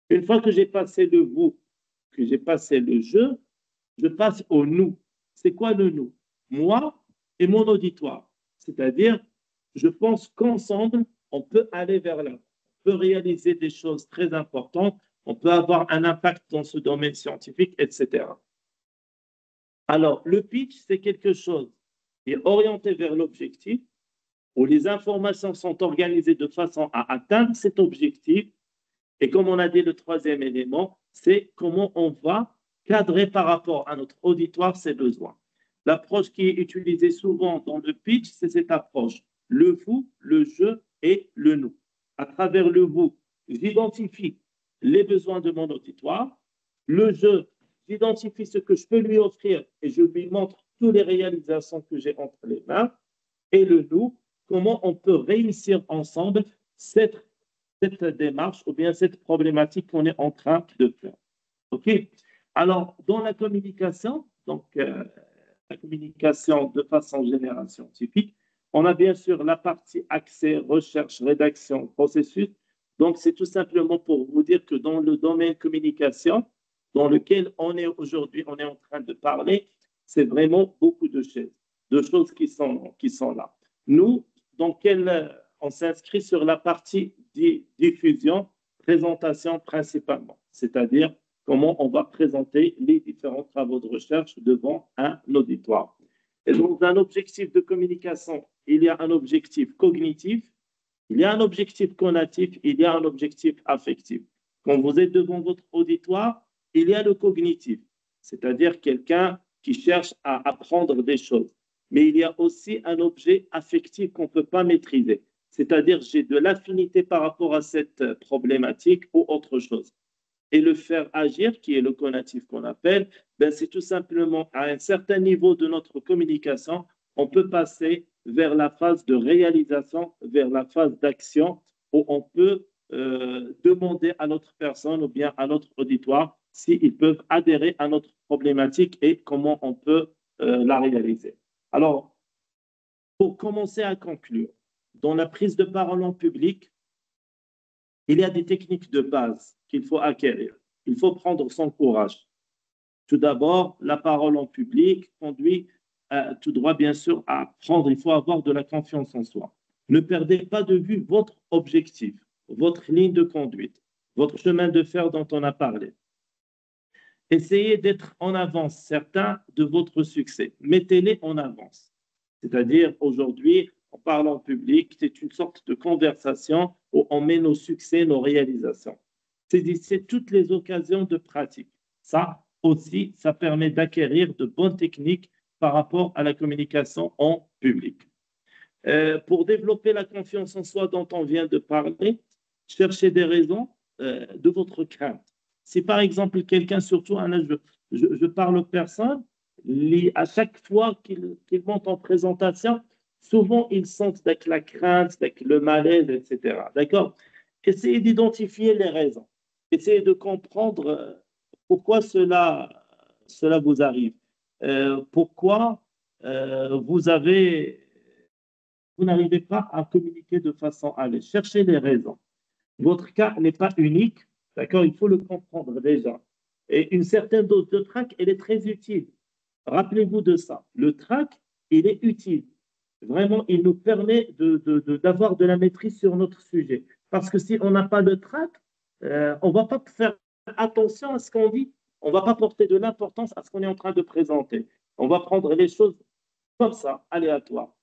Une fois que j'ai passé le vous, que j'ai passé le je passe au nous. C'est quoi le nous? Moi et mon auditoire. C'est-à-dire, je pense qu'ensemble, on peut aller vers là. On peut réaliser des choses très importantes. On peut avoir un impact dans ce domaine scientifique, etc. Alors, le pitch, c'est quelque chose qui est orienté vers l'objectif, où les informations sont organisées de façon à atteindre cet objectif. Et comme on a dit, le 3e élément, c'est comment on va cadrer par rapport à notre auditoire ses besoins. L'approche qui est utilisée souvent dans le pitch, c'est cette approche. Le vous, le je et le nous. À travers le vous, j'identifie les besoins de mon auditoire. Le je, j'identifie ce que je peux lui offrir et je lui montre toutes les réalisations que j'ai entre les mains. Et le nous, comment on peut réussir ensemble cette démarche ou bien cette problématique qu'on est en train de faire. OK? Alors, dans la communication, donc la communication de façon générale scientifique, on a bien sûr la partie accès, recherche, rédaction, processus. Donc, c'est tout simplement pour vous dire que dans le domaine communication, dans lequel on est aujourd'hui, on est en train de parler, c'est vraiment beaucoup de choses qui sont là. Nous, on s'inscrit sur la partie diffusion, présentation principalement, c'est-à-dire comment on va présenter les différents travaux de recherche devant un auditoire. Et donc, dans un objectif de communication, il y a un objectif cognitif, il y a un objectif conatif, il y a un objectif affectif. Quand vous êtes devant votre auditoire, il y a le cognitif, c'est-à-dire quelqu'un qui cherche à apprendre des choses. Mais il y a aussi un objet affectif qu'on ne peut pas maîtriser, c'est-à-dire j'ai de l'affinité par rapport à cette problématique ou autre chose. Et le faire agir, qui est le conatif qu'on appelle, ben c'est tout simplement à un certain niveau de notre communication, on peut passer vers la phase de réalisation, vers la phase d'action, où on peut demander à notre personne ou bien à notre auditoire s'ils peuvent adhérer à notre problématique et comment on peut la réaliser. Alors, pour commencer à conclure, dans la prise de parole en public, il y a des techniques de base qu'il faut acquérir. Il faut prendre son courage. Tout d'abord, la parole en public conduit tout droit, bien sûr, à prendre. Il faut avoir de la confiance en soi. Ne perdez pas de vue votre objectif, votre ligne de conduite, votre chemin de fer dont on a parlé. Essayez d'être en avance certain de votre succès. Mettez-les en avance. C'est-à-dire, aujourd'hui, on parle en public, c'est une sorte de conversation où on met nos succès, nos réalisations. C'est toutes les occasions de pratique. Ça aussi, ça permet d'acquérir de bonnes techniques par rapport à la communication en public. Pour développer la confiance en soi dont on vient de parler, cherchez des raisons de votre crainte. Si par exemple quelqu'un, surtout je parle aux personnes, à chaque fois qu'ils montent en présentation, souvent ils sentent avec la crainte, avec le malaise, etc. D'accord? Essayez d'identifier les raisons. Essayez de comprendre pourquoi cela vous arrive. Pourquoi vous n'arrivez pas à communiquer de façon à l'aise. Cherchez les raisons. Votre cas n'est pas unique, d'accord? Il faut le comprendre déjà. Et une certaine dose de trac, elle est très utile. Rappelez-vous de ça. Le trac, il est utile. Vraiment, il nous permet d'avoir de la maîtrise sur notre sujet. Parce que si on n'a pas de trac, on ne va pas faire attention à ce qu'on dit. On ne va pas porter de l'importance à ce qu'on est en train de présenter. On va prendre les choses comme ça, aléatoires.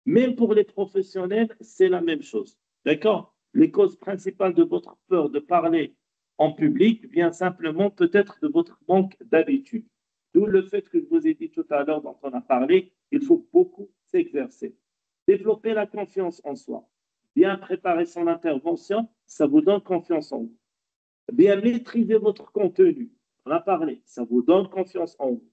Même pour les professionnels, c'est la même chose. D'accord? Les causes principales de votre peur de parler en public viennent simplement peut-être de votre manque d'habitude. D'où le fait que je vous ai dit tout à l'heure, dont on a parlé, il faut beaucoup s'exercer. Développer la confiance en soi. Bien préparer son intervention, ça vous donne confiance en vous. Bien maîtriser votre contenu. On a parlé, ça vous donne confiance en vous.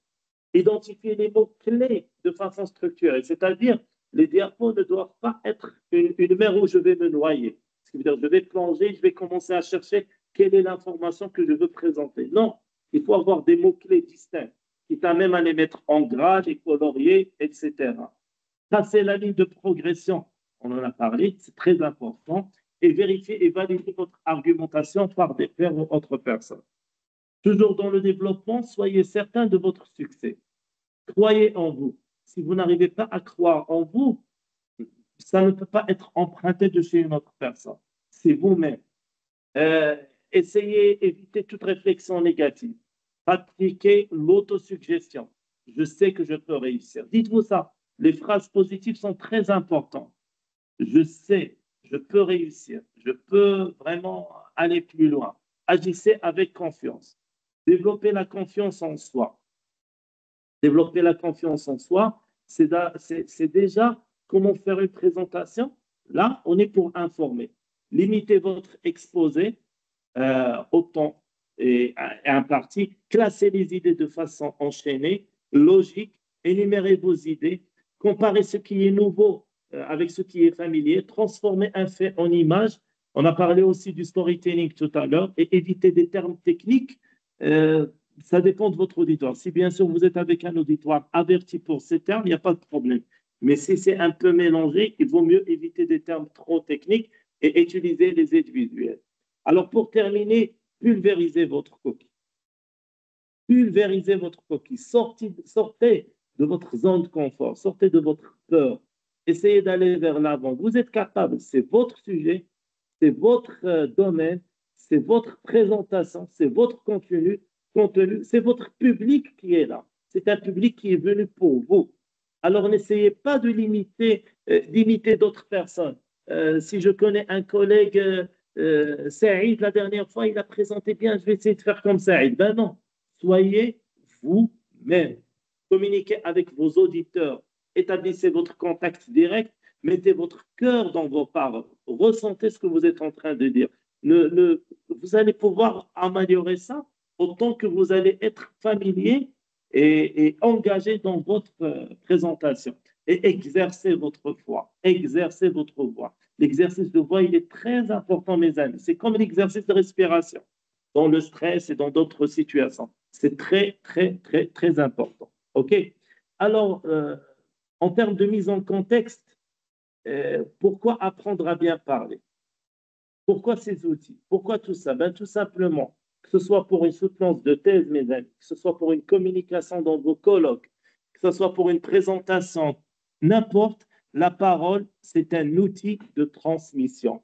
Identifier les mots-clés de façon structurée, c'est-à-dire les diapos ne doivent pas être une mer où je vais me noyer. Ce qui veut dire je vais plonger, je vais commencer à chercher quelle est l'information que je veux présenter. Non, il faut avoir des mots-clés distincts, quitte à même à les mettre en gras, les colorier, etc. Ça, c'est la ligne de progression. On en a parlé, c'est très important. Et vérifier et valider votre argumentation par des pairs ou autres personnes. Toujours dans le développement, soyez certain de votre succès. Croyez en vous. Si vous n'arrivez pas à croire en vous, ça ne peut pas être emprunté de chez une autre personne. C'est vous-même. Essayez, évitez toute réflexion négative. Pratiquez l'autosuggestion. Je sais que je peux réussir. Dites-vous ça. Les phrases positives sont très importantes. Je sais, je peux réussir. Je peux vraiment aller plus loin. Agissez avec confiance. Développez la confiance en soi. Développer la confiance en soi, c'est déjà comment faire une présentation. Là, on est pour informer. Limitez votre exposé au temps et imparti. Classez les idées de façon enchaînée, logique. Énumérez vos idées. Comparez ce qui est nouveau avec ce qui est familier. Transformez un fait en image. On a parlé aussi du storytelling tout à l'heure et évitez des termes techniques. Ça dépend de votre auditoire. Si bien sûr vous êtes avec un auditoire averti pour ces termes, il n'y a pas de problème. Mais si c'est un peu mélangé, il vaut mieux éviter des termes trop techniques et utiliser les aides visuelles. Alors pour terminer, pulvérisez votre coquille. Pulvérisez votre coquille. Sortez de votre zone de confort, sortez de votre peur. Essayez d'aller vers l'avant. Vous êtes capable, c'est votre sujet, c'est votre domaine, c'est votre présentation, c'est votre contenu, c'est votre public qui est là. C'est un public qui est venu pour vous. Alors n'essayez pas d'imiter d'autres personnes. Si je connais un collègue, Saïd, la dernière fois, il a présenté bien, je vais essayer de faire comme Saïd. Ben non, soyez vous-même. Communiquez avec vos auditeurs. Établissez votre contact direct. Mettez votre cœur dans vos paroles. Ressentez ce que vous êtes en train de dire. Vous allez pouvoir améliorer ça autant que vous allez être familier et engagé dans votre présentation. et exercez votre foi. Exercez votre voix. L'exercice de voix, il est très important, mes amis. C'est comme l'exercice de respiration dans le stress et dans d'autres situations. C'est très, très, très, très important. OK? Alors, en termes de mise en contexte, pourquoi apprendre à bien parler? Pourquoi ces outils? Pourquoi tout ça? Ben, tout simplement, que ce soit pour une soutenance de thèse, mes amis, que ce soit pour une communication dans vos colloques, que ce soit pour une présentation, n'importe, la parole, c'est un outil de transmission.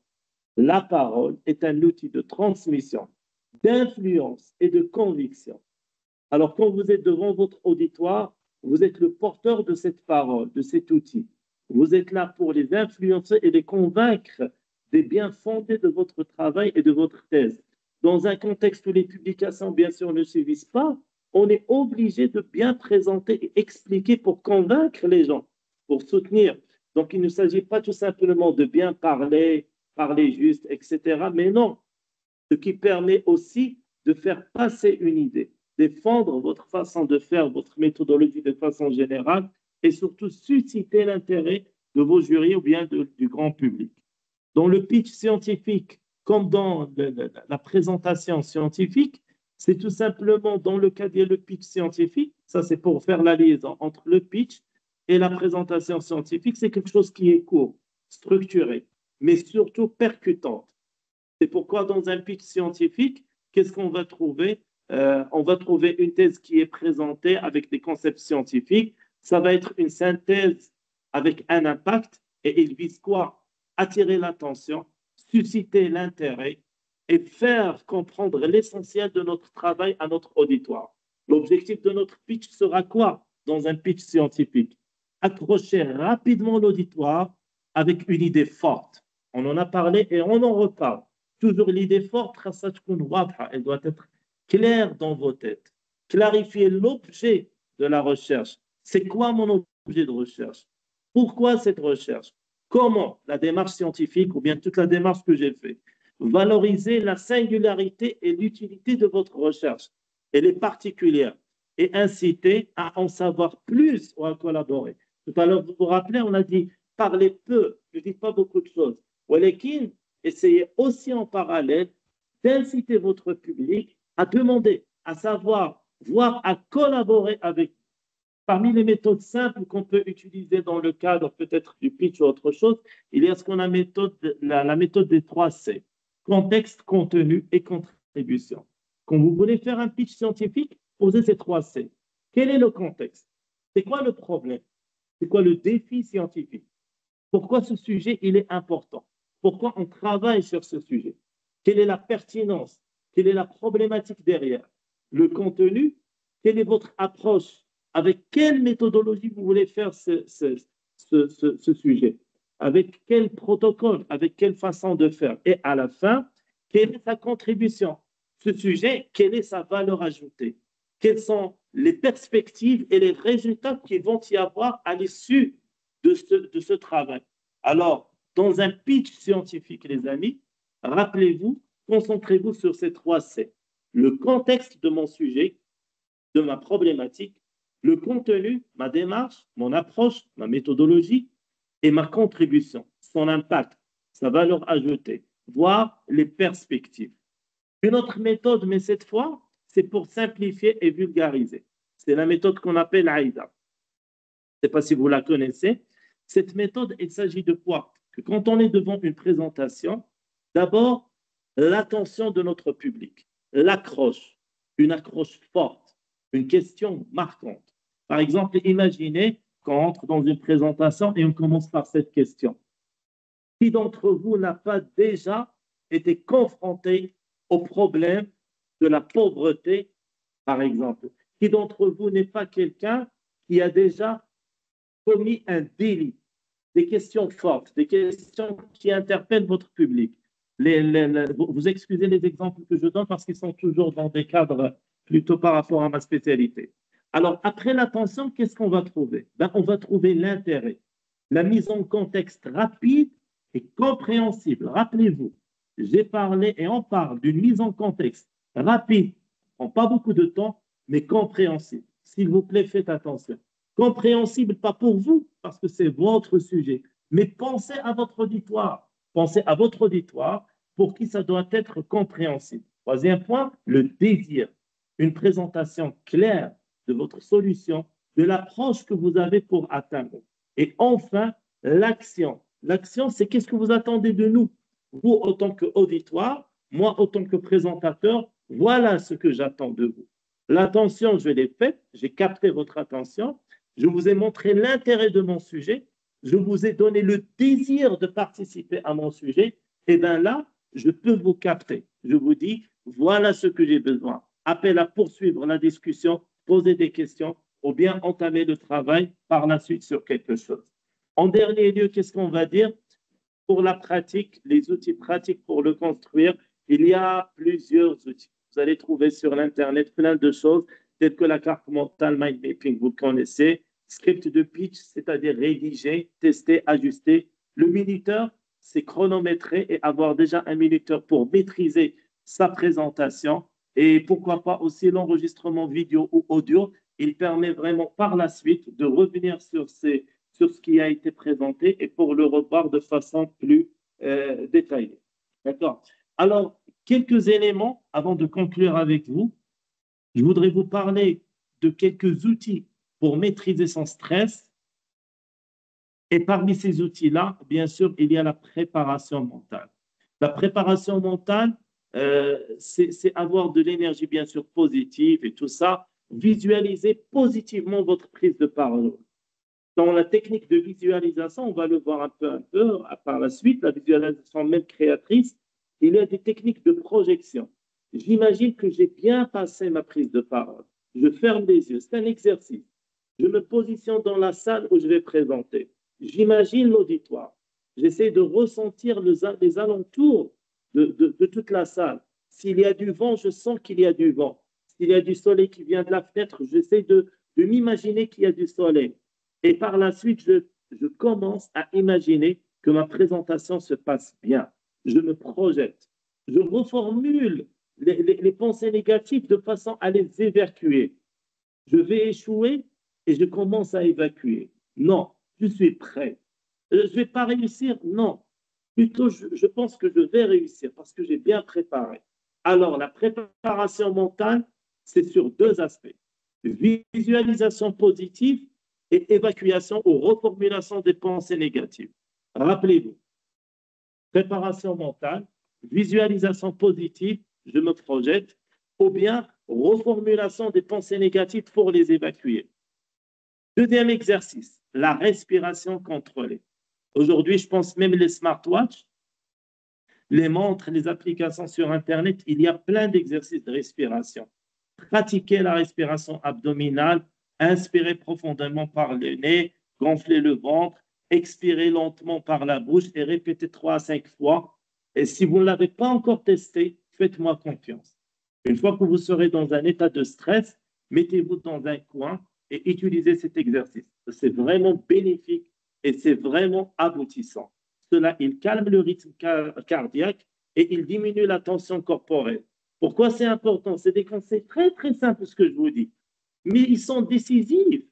La parole est un outil de transmission, d'influence et de conviction. Alors, quand vous êtes devant votre auditoire, vous êtes le porteur de cette parole, de cet outil. Vous êtes là pour les influencer et les convaincre des biens fondés de votre travail et de votre thèse. Dans un contexte où les publications, bien sûr, ne suivent pas, on est obligé de bien présenter et expliquer pour convaincre les gens, pour soutenir. Donc, il ne s'agit pas tout simplement de bien parler, parler juste, etc. Mais non, ce qui permet aussi de faire passer une idée, défendre votre façon de faire, votre méthodologie de façon générale et surtout susciter l'intérêt de vos jurys ou bien du grand public. Dans le pitch scientifique, comme dans la présentation scientifique, c'est tout simplement dans le cas de le pitch scientifique, ça c'est pour faire la liaison entre le pitch et la présentation scientifique, c'est quelque chose qui est court, structuré, mais surtout percutante. C'est pourquoi dans un pitch scientifique, qu'est-ce qu'on va trouver? On va trouver une thèse qui est présentée avec des concepts scientifiques. Ça va être une synthèse avec un impact et il vise quoi? Attirer l'attention, susciter l'intérêt et faire comprendre l'essentiel de notre travail à notre auditoire. L'objectif de notre pitch sera quoi dans un pitch scientifique? Accrocher rapidement l'auditoire avec une idée forte. On en a parlé et on en reparle. Toujours l'idée forte, elle doit être claire dans vos têtes. Clarifier l'objet de la recherche. C'est quoi mon objet de recherche? Pourquoi cette recherche? Comment la démarche scientifique ou bien toute la démarche que j'ai faite? Valoriser la singularité et l'utilité de votre recherche. Elle est particulière et inciter à en savoir plus ou à collaborer. Tout à l'heure, vous vous rappelez, on a dit parlez peu, ne dites pas beaucoup de choses. Walakin, essayez aussi en parallèle d'inciter votre public à demander, à savoir, voire à collaborer avec vous. Parmi les méthodes simples qu'on peut utiliser dans le cadre peut-être du pitch ou autre chose, il y a ce qu'on a la méthode des 3 C, contexte, contenu et contribution. Quand vous voulez faire un pitch scientifique, posez ces 3 C. Quel est le contexte? C'est quoi le problème? C'est quoi le défi scientifique? Pourquoi ce sujet il est important? Pourquoi on travaille sur ce sujet? Quelle est la pertinence? Quelle est la problématique derrière? Le contenu, quelle est votre approche? Avec quelle méthodologie vous voulez faire ce sujet? Avec quel protocole? Avec quelle façon de faire? Et à la fin, quelle est sa contribution? Ce sujet, quelle est sa valeur ajoutée? Quelles sont les perspectives et les résultats qui vont y avoir à l'issue de ce travail? Alors, dans un pitch scientifique, les amis, rappelez-vous, concentrez-vous sur ces 3 C. Le contexte de mon sujet, de ma problématique, le contenu, ma démarche, mon approche, ma méthodologie et ma contribution, son impact, sa valeur ajoutée, voire les perspectives. Une autre méthode, mais cette fois, c'est pour simplifier et vulgariser. C'est la méthode qu'on appelle AIDA. Je ne sais pas si vous la connaissez. Cette méthode, il s'agit de quoi? Que quand on est devant une présentation, d'abord, l'attention de notre public, l'accroche, une accroche forte, une question marquante. Par exemple, imaginez qu'on entre dans une présentation et on commence par cette question. Qui d'entre vous n'a pas déjà été confronté au problème de la pauvreté, par exemple? Qui d'entre vous n'est pas quelqu'un qui a déjà commis un délit? Des questions fortes, des questions qui interpellent votre public. Vous excusez les exemples que je donne parce qu'ils sont toujours dans des cadres plutôt par rapport à ma spécialité. Alors, après l'attention, qu'est-ce qu'on va trouver? On va trouver l'intérêt, la mise en contexte rapide et compréhensible. Rappelez-vous, j'ai parlé et on parle d'une mise en contexte rapide, prend pas beaucoup de temps, mais compréhensible. S'il vous plaît, faites attention. Compréhensible, pas pour vous, parce que c'est votre sujet, mais pensez à votre auditoire. Pensez à votre auditoire pour qui ça doit être compréhensible. Troisième point, le désir. Une présentation claire de votre solution, de l'approche que vous avez pour atteindre. Et enfin, l'action. L'action, c'est qu'est-ce que vous attendez de nous? Vous, autant qu'auditoire, moi, autant que présentateur, voilà ce que j'attends de vous. L'attention, je l'ai faite, j'ai capté votre attention, je vous ai montré l'intérêt de mon sujet, je vous ai donné le désir de participer à mon sujet, et bien là, je peux vous capter. Je vous dis, voilà ce que j'ai besoin. Appel à poursuivre la discussion, poser des questions, ou bien entamer le travail par la suite sur quelque chose. En dernier lieu, qu'est-ce qu'on va dire? Pour la pratique, les outils pratiques pour le construire, il y a plusieurs outils. Vous allez trouver sur l'Internet plein de choses, telles que la carte mentale mind mapping, vous connaissez, script de pitch, c'est-à-dire rédiger, tester, ajuster. Le minuteur, c'est chronométrer et avoir déjà un minuteur pour maîtriser sa présentation. Et pourquoi pas aussi l'enregistrement vidéo ou audio. Il permet vraiment par la suite de revenir sur ce qui a été présenté et pour le revoir de façon plus détaillée. D'accord? Alors, quelques éléments avant de conclure avec vous. Je voudrais vous parler de quelques outils pour maîtriser son stress. Et parmi ces outils-là, bien sûr, il y a la préparation mentale. La préparation mentale, c'est avoir de l'énergie, bien sûr, positive et tout ça. Visualiser positivement votre prise de parole. Dans la technique de visualisation, on va le voir un peu par la suite, la visualisation même créatrice, il y a des techniques de projection. J'imagine que j'ai bien passé ma prise de parole. Je ferme les yeux, c'est un exercice. Je me positionne dans la salle où je vais présenter. J'imagine l'auditoire. J'essaie de ressentir les alentours de toute la salle. S'il y a du vent, je sens qu'il y a du vent. S'il y a du soleil qui vient de la fenêtre, j'essaie de m'imaginer qu'il y a du soleil. Et par la suite, je commence à imaginer que ma présentation se passe bien. Je me projette. Je reformule les pensées négatives de façon à les évacuer. Je vais échouer et je commence à évacuer. Non, je suis prêt. Je ne vais pas réussir? Non. Plutôt, je pense que je vais réussir parce que j'ai bien préparé. Alors, la préparation mentale, c'est sur deux aspects. Visualisation positive et évacuation ou reformulation des pensées négatives. Rappelez-vous, préparation mentale, visualisation positive, je me projette, ou bien reformulation des pensées négatives pour les évacuer. Deuxième exercice, la respiration contrôlée. Aujourd'hui, je pense même les smartwatches, les montres, les applications sur Internet, il y a plein d'exercices de respiration. Pratiquez la respiration abdominale, inspirez profondément par le nez, gonflez le ventre, expirez lentement par la bouche et répétez 3 à 5 fois. Et si vous ne l'avez pas encore testé, faites-moi confiance. Une fois que vous serez dans un état de stress, mettez-vous dans un coin et utilisez cet exercice. C'est vraiment bénéfique et c'est vraiment aboutissant. Cela, il calme le rythme cardiaque et il diminue la tension corporelle. Pourquoi c'est important? C'est des conseils très, très simples, ce que je vous dis. Mais ils sont décisifs.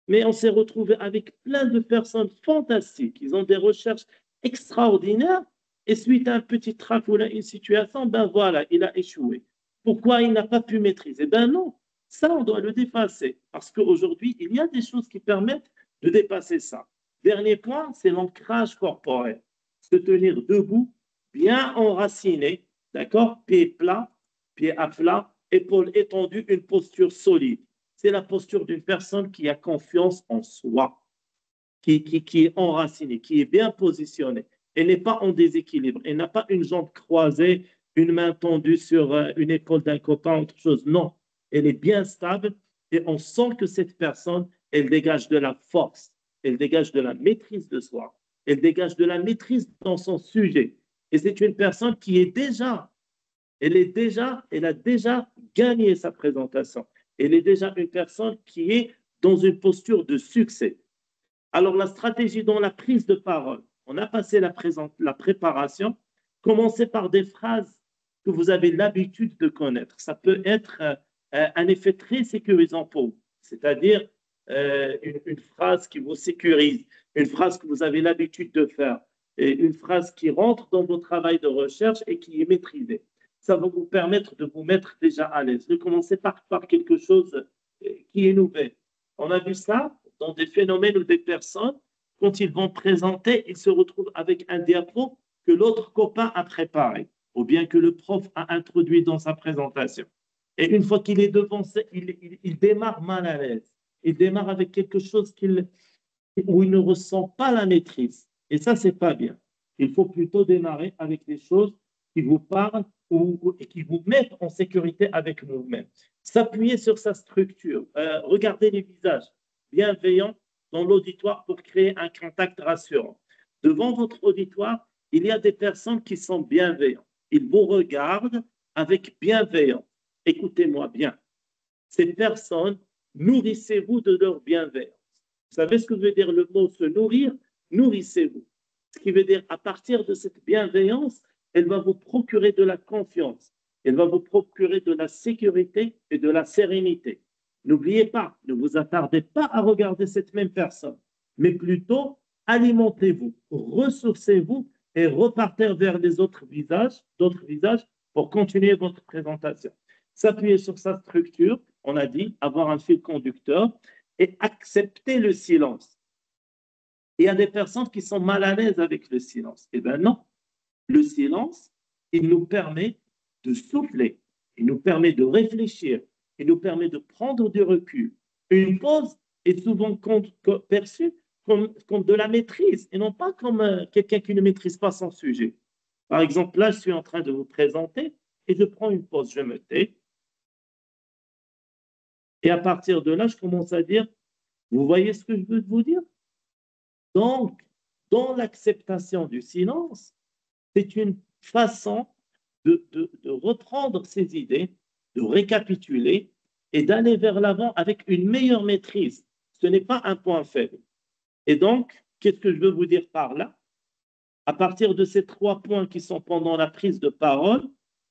Mais on s'est retrouvé avec plein de personnes fantastiques. Ils ont des recherches extraordinaires. Et suite à un petit trac ou à une situation, ben voilà, il a échoué. Pourquoi il n'a pas pu maîtriser? Ben non, ça, on doit le dépasser. Parce qu'aujourd'hui, il y a des choses qui permettent de dépasser ça. Dernier point, c'est l'ancrage corporel. Se tenir debout, bien enraciné, d'accord? Pieds plats, pieds à plat, épaules étendues, une posture solide. C'est la posture d'une personne qui a confiance en soi, qui est enracinée, qui est bien positionnée. Elle n'est pas en déséquilibre. Elle n'a pas une jambe croisée, une main tendue sur une épaule d'un copain, autre chose. Non, elle est bien stable et on sent que cette personne, elle dégage de la force, elle dégage de la maîtrise de soi, elle dégage de la maîtrise dans son sujet. Et c'est une personne qui est déjà, elle a déjà gagné sa présentation. Elle est déjà une personne qui est dans une posture de succès. Alors, la stratégie dans la prise de parole, on a passé la préparation. Commencez par des phrases que vous avez l'habitude de connaître. Ça peut être un effet très sécurisant pour vous. C'est-à-dire, une phrase qui vous sécurise, une phrase que vous avez l'habitude de faire, et une phrase qui rentre dans vos travail de recherche et qui est maîtrisée. Ça va vous permettre de vous mettre déjà à l'aise. Ne commencez pas par quelque chose qui est nouvel. On a vu ça dans des phénomènes ou des personnes, quand ils vont présenter, ils se retrouvent avec un diapo que l'autre copain a préparé, ou bien que le prof a introduit dans sa présentation. Et une fois qu'il est devancé, il démarre mal à l'aise. Il démarre avec quelque chose où il ne ressent pas la maîtrise. Et ça, c'est pas bien. Il faut plutôt démarrer avec des choses qui vous parlent et qui vous mettent en sécurité avec vous-même. S'appuyer sur sa structure. Regardez les visages bienveillants dans l'auditoire pour créer un contact rassurant. Devant votre auditoire, il y a des personnes qui sont bienveillantes. Ils vous regardent avec bienveillance. Écoutez-moi bien. Ces personnes, nourrissez-vous de leur bienveillance. Vous savez ce que veut dire le mot se nourrir? Nourrissez-vous. Ce qui veut dire, à partir de cette bienveillance, elle va vous procurer de la confiance. Elle va vous procurer de la sécurité et de la sérénité. N'oubliez pas, ne vous attardez pas à regarder cette même personne, mais plutôt alimentez-vous, ressourcez-vous et repartez vers les autres visages pour continuer votre présentation. S'appuyer sur sa structure, on a dit, avoir un fil conducteur et accepter le silence. Il y a des personnes qui sont mal à l'aise avec le silence. Eh bien non, le silence, il nous permet de souffler, il nous permet de réfléchir, il nous permet de prendre du recul. Une pause est souvent perçue comme de la maîtrise et non pas comme quelqu'un qui ne maîtrise pas son sujet. Par exemple, là, je suis en train de vous présenter et je prends une pause, je me tais. Et à partir de là, je commence à dire, vous voyez ce que je veux vous dire? Donc, dans l'acceptation du silence, c'est une façon de reprendre ses idées, de récapituler et d'aller vers l'avant avec une meilleure maîtrise. Ce n'est pas un point faible. Et donc, qu'est-ce que je veux vous dire par là? À partir de ces 3 points qui sont pendant la prise de parole,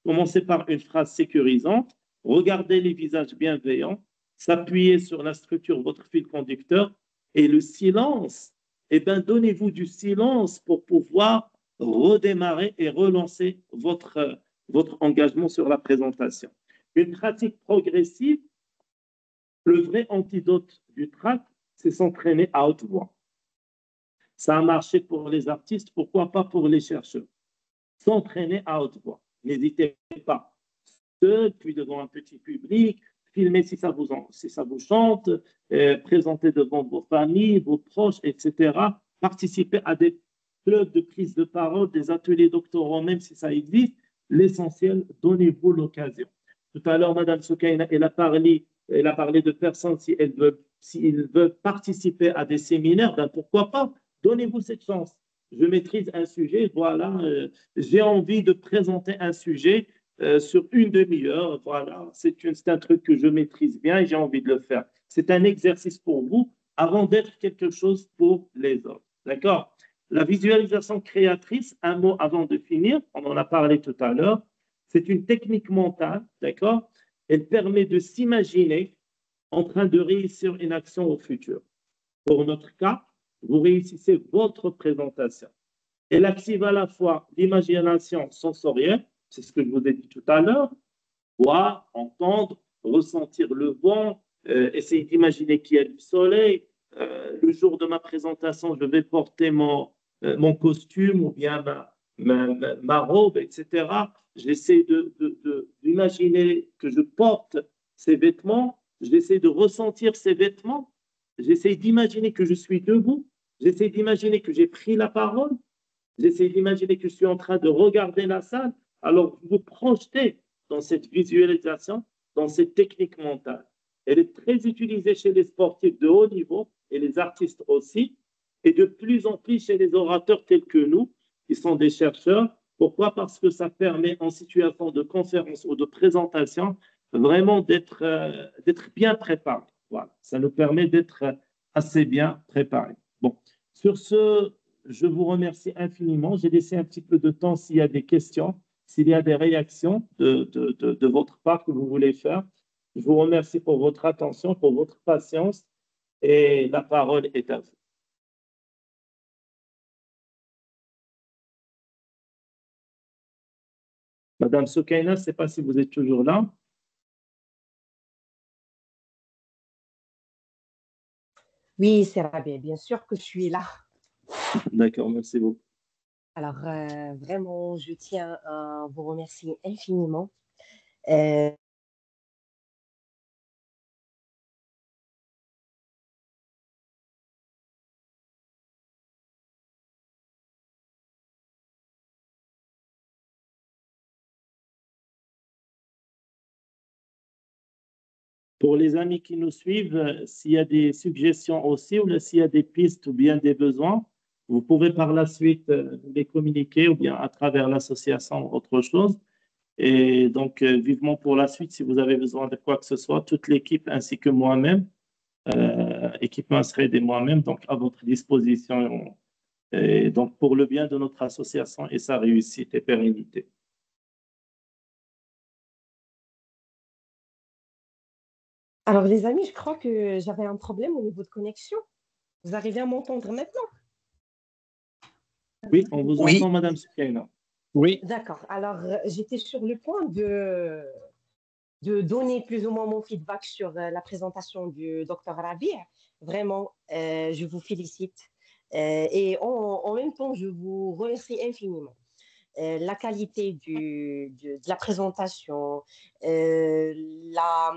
commencez par une phrase sécurisante, regardez les visages bienveillants, s'appuyer sur la structure de votre fil conducteur et le silence. Eh bien, donnez-vous du silence pour pouvoir redémarrer et relancer votre engagement sur la présentation. Une pratique progressive, le vrai antidote du trac, c'est s'entraîner à haute voix. Ça a marché pour les artistes, pourquoi pas pour les chercheurs? S'entraîner à haute voix. N'hésitez pas. Seul, puis devant un petit public, filmez si ça vous chante, présentez devant vos familles, vos proches, etc. Participez à des clubs de prise de parole, des ateliers doctoraux, même si ça existe. L'essentiel, donnez-vous l'occasion. Tout à l'heure, Mme Soukaina, elle a parlé de personnes, s'ils veulent participer à des séminaires, ben pourquoi pas? Donnez-vous cette chance. Je maîtrise un sujet, voilà, j'ai envie de présenter un sujet sur une demi-heure, voilà, c'est un truc que je maîtrise bien et j'ai envie de le faire. C'est un exercice pour vous avant d'être quelque chose pour les autres. D'accord? La visualisation créatrice, un mot avant de finir, on en a parlé tout à l'heure, c'est une technique mentale, d'accord? Elle permet de s'imaginer en train de réussir une action au futur. Pour notre cas, vous réussissez votre présentation. Elle active à la fois l'imagination sensorielle, c'est ce que je vous ai dit tout à l'heure, voir, entendre, ressentir le vent, essayer d'imaginer qu'il y a du soleil. Le jour de ma présentation, je vais porter mon costume ou bien ma robe, etc. J'essaie d'imaginer que je porte ces vêtements, j'essaie de ressentir ces vêtements, j'essaie d'imaginer que je suis debout, j'essaie d'imaginer que j'ai pris la parole, j'essaie d'imaginer que je suis en train de regarder la salle. Alors, vous vous projetez dans cette visualisation, dans cette technique mentale. Elle est très utilisée chez les sportifs de haut niveau et les artistes aussi, et de plus en plus chez les orateurs tels que nous, qui sont des chercheurs. Pourquoi? Parce que ça permet en situation de conférence ou de présentation vraiment d'être bien préparé. Voilà, ça nous permet d'être assez bien préparé. Bon, sur ce, je vous remercie infiniment. J'ai laissé un petit peu de temps s'il y a des questions, s'il y a des réactions de votre part que vous voulez faire. Je vous remercie pour votre attention, pour votre patience et la parole est à vous. Madame Soukaina, je ne sais pas si vous êtes toujours là. Oui, c'est Rabia, bien sûr que je suis là. D'accord, merci beaucoup. Alors, vraiment, je tiens à vous remercier infiniment. Euh, Pour les amis qui nous suivent, s'il y a des suggestions aussi ou s'il y a des pistes ou bien des besoins, vous pouvez par la suite nous les communiquer ou bien à travers l'association autre chose. Et donc, vivement pour la suite, si vous avez besoin de quoi que ce soit, toute l'équipe ainsi que moi-même, équipe Masred et moi-même, donc à votre disposition. Et donc, pour le bien de notre association et sa réussite et pérennité. alors, les amis, je crois que j'avais un problème au niveau de connexion. Vous arrivez à m'entendre maintenant? Oui, on vous Oui, entend, Madame Soukaina. oui, D'accord. Alors, j'étais sur le point de donner plus ou moins mon feedback sur la présentation du docteur Rabi. Vraiment, je vous félicite. Et en même temps, je vous remercie infiniment. La qualité de la présentation, euh, la,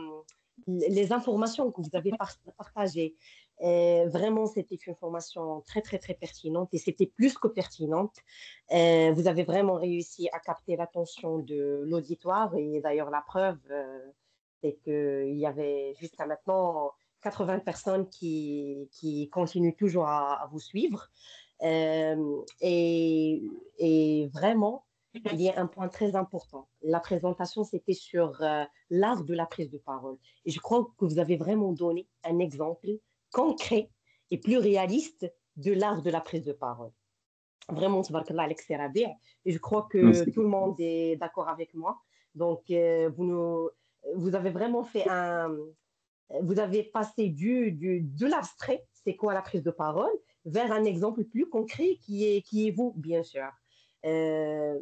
les informations que vous avez partagées. Vraiment, c'était une formation très, très, très pertinente et c'était plus que pertinente. Vous avez vraiment réussi à capter l'attention de l'auditoire et d'ailleurs, la preuve, c'est qu'il y avait jusqu'à maintenant 80 personnes qui continuent toujours à vous suivre. Et vraiment, il y a un point très important. La présentation, c'était sur l'art de la prise de parole. Et je crois que vous avez vraiment donné un exemple concret et plus réaliste de l'art de la prise de parole. Vraiment, tabarakallah Alex Rabi'. Et je crois que Merci. tout le monde est d'accord avec moi. Donc, vous avez vraiment fait vous avez passé de l'abstrait, c'est quoi la prise de parole, vers un exemple plus concret qui est vous, bien sûr. Euh,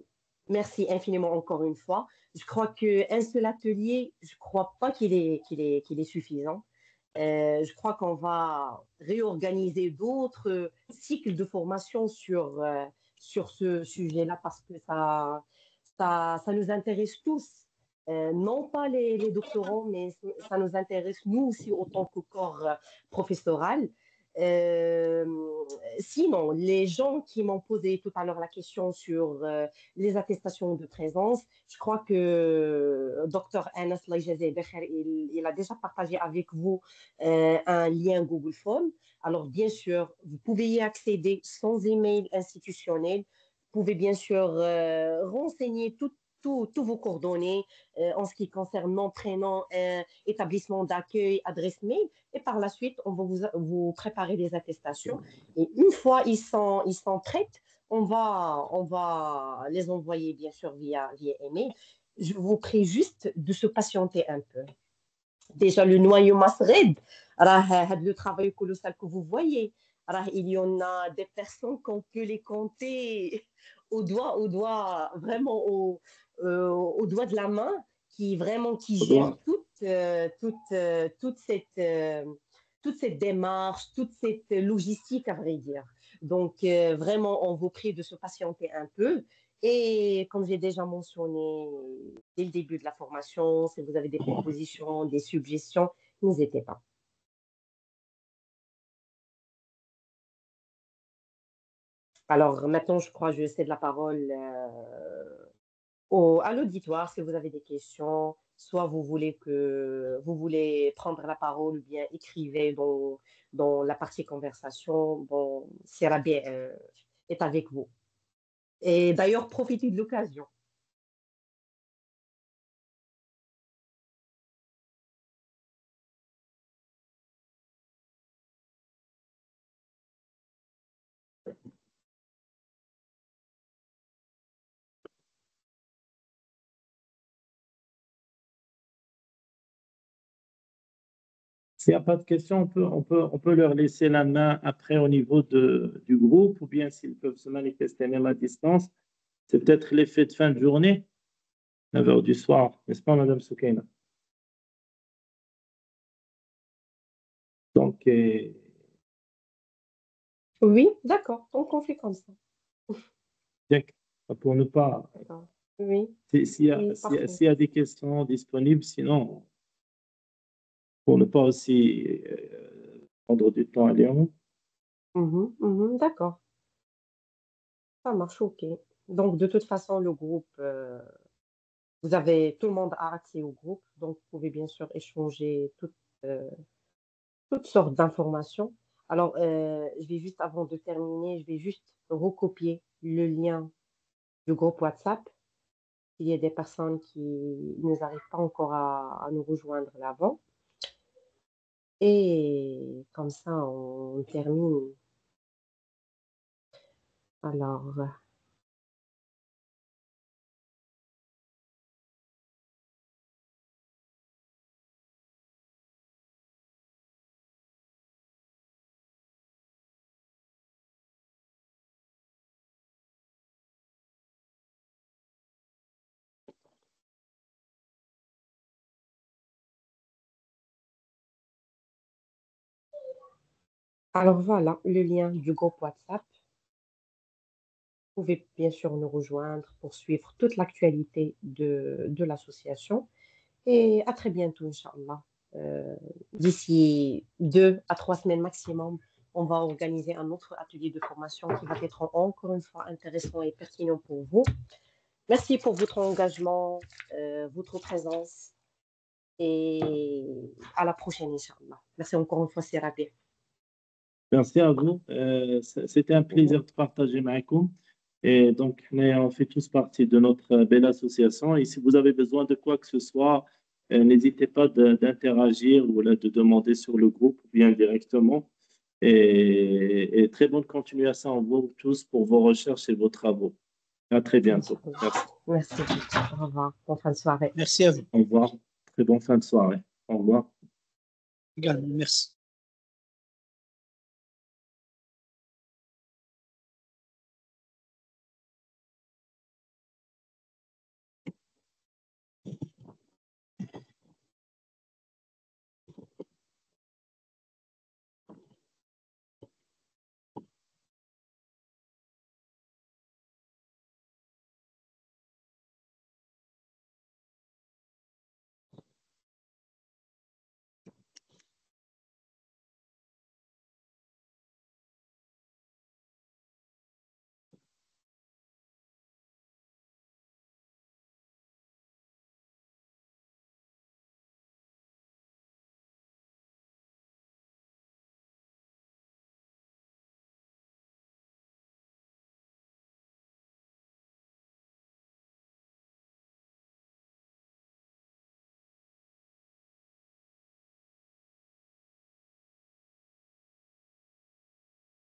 Merci infiniment encore une fois. Je crois qu'un seul atelier, je ne crois pas qu'il est suffisant. Je crois qu'on va réorganiser d'autres cycles de formation sur ce sujet-là parce que ça nous intéresse tous. Non pas les doctorants, mais ça nous intéresse nous aussi en tant que corps professoral. Euh, Sinon, les gens qui m'ont posé tout à l'heure la question sur les attestations de présence, je crois que Dr Anas Laïjazé Bekher, il a déjà partagé avec vous un lien Google Form. Alors, bien sûr, vous pouvez y accéder sans email institutionnel. Vous pouvez bien sûr renseigner tous vos coordonnées en ce qui concerne nom, prénom, établissement d'accueil, adresse mail. Et par la suite, on va vous préparer des attestations. Et une fois ils sont prêts, on va les envoyer bien sûr via email. Je vous prie juste de se patienter un peu. Déjà, le noyau Masred, le travail colossal que vous voyez, il y en a des personnes qu'on peut les compter vraiment au doigt de la main, qui Au gèrent revoir. toute cette démarche, toute cette logistique, à vrai dire. Donc, vraiment, on vous prie de se patienter un peu. Et comme j'ai déjà mentionné dès le début de la formation, si vous avez des propositions, des suggestions, n'hésitez pas. Alors maintenant, je crois que je cède la parole à l'auditoire si vous avez des questions. Soit vous voulez prendre la parole ou bien écrivez dans la partie conversation. Bon, Sirabi est avec vous. Et d'ailleurs, profitez de l'occasion. S'il n'y a pas de questions, on peut leur laisser la main après au niveau du groupe, ou bien s'ils peuvent se manifester même à distance. C'est peut-être l'effet de fin de journée, 9 heures du soir, n'est-ce pas, Madame Soukaina? Donc, Oui, d'accord. Donc, on fait comme ça. pour ne pas. D'accord. Oui, S'il oui, parfait. y a des questions disponibles, sinon, pour ne pas aussi prendre du temps à Léon. D'accord. Ça marche, ok. Donc, de toute façon, le groupe, tout le monde a accès au groupe, donc vous pouvez bien sûr échanger euh, toutes sortes d'informations. Alors, je vais juste, avant de terminer, je vais juste recopier le lien du groupe WhatsApp. Il y a des personnes qui ne arrivent pas encore à nous rejoindre l'avant. Et comme ça, on termine. Alors, alors voilà, le lien du groupe WhatsApp. Vous pouvez bien sûr nous rejoindre pour suivre toute l'actualité de l'association. Et à très bientôt, Inch'Allah. D'ici 2 à 3 semaines maximum, on va organiser un autre atelier de formation qui va être encore une fois intéressant et pertinent pour vous. Merci pour votre engagement, votre présence et à la prochaine, Inch'Allah. Merci encore une fois, Sirabi. Merci à vous. C'était un plaisir de partager avec vous. Et donc, on fait tous partie de notre belle association. Et si vous avez besoin de quoi que ce soit, n'hésitez pas d'interagir ou là, de demander sur le groupe ou bien directement. Et très bonne continuation à vous tous pour vos recherches et vos travaux. À très bientôt. Merci. Au revoir. Bonne fin de soirée. Merci à vous. Au revoir. Très bonne fin de soirée. Au revoir. Également, merci.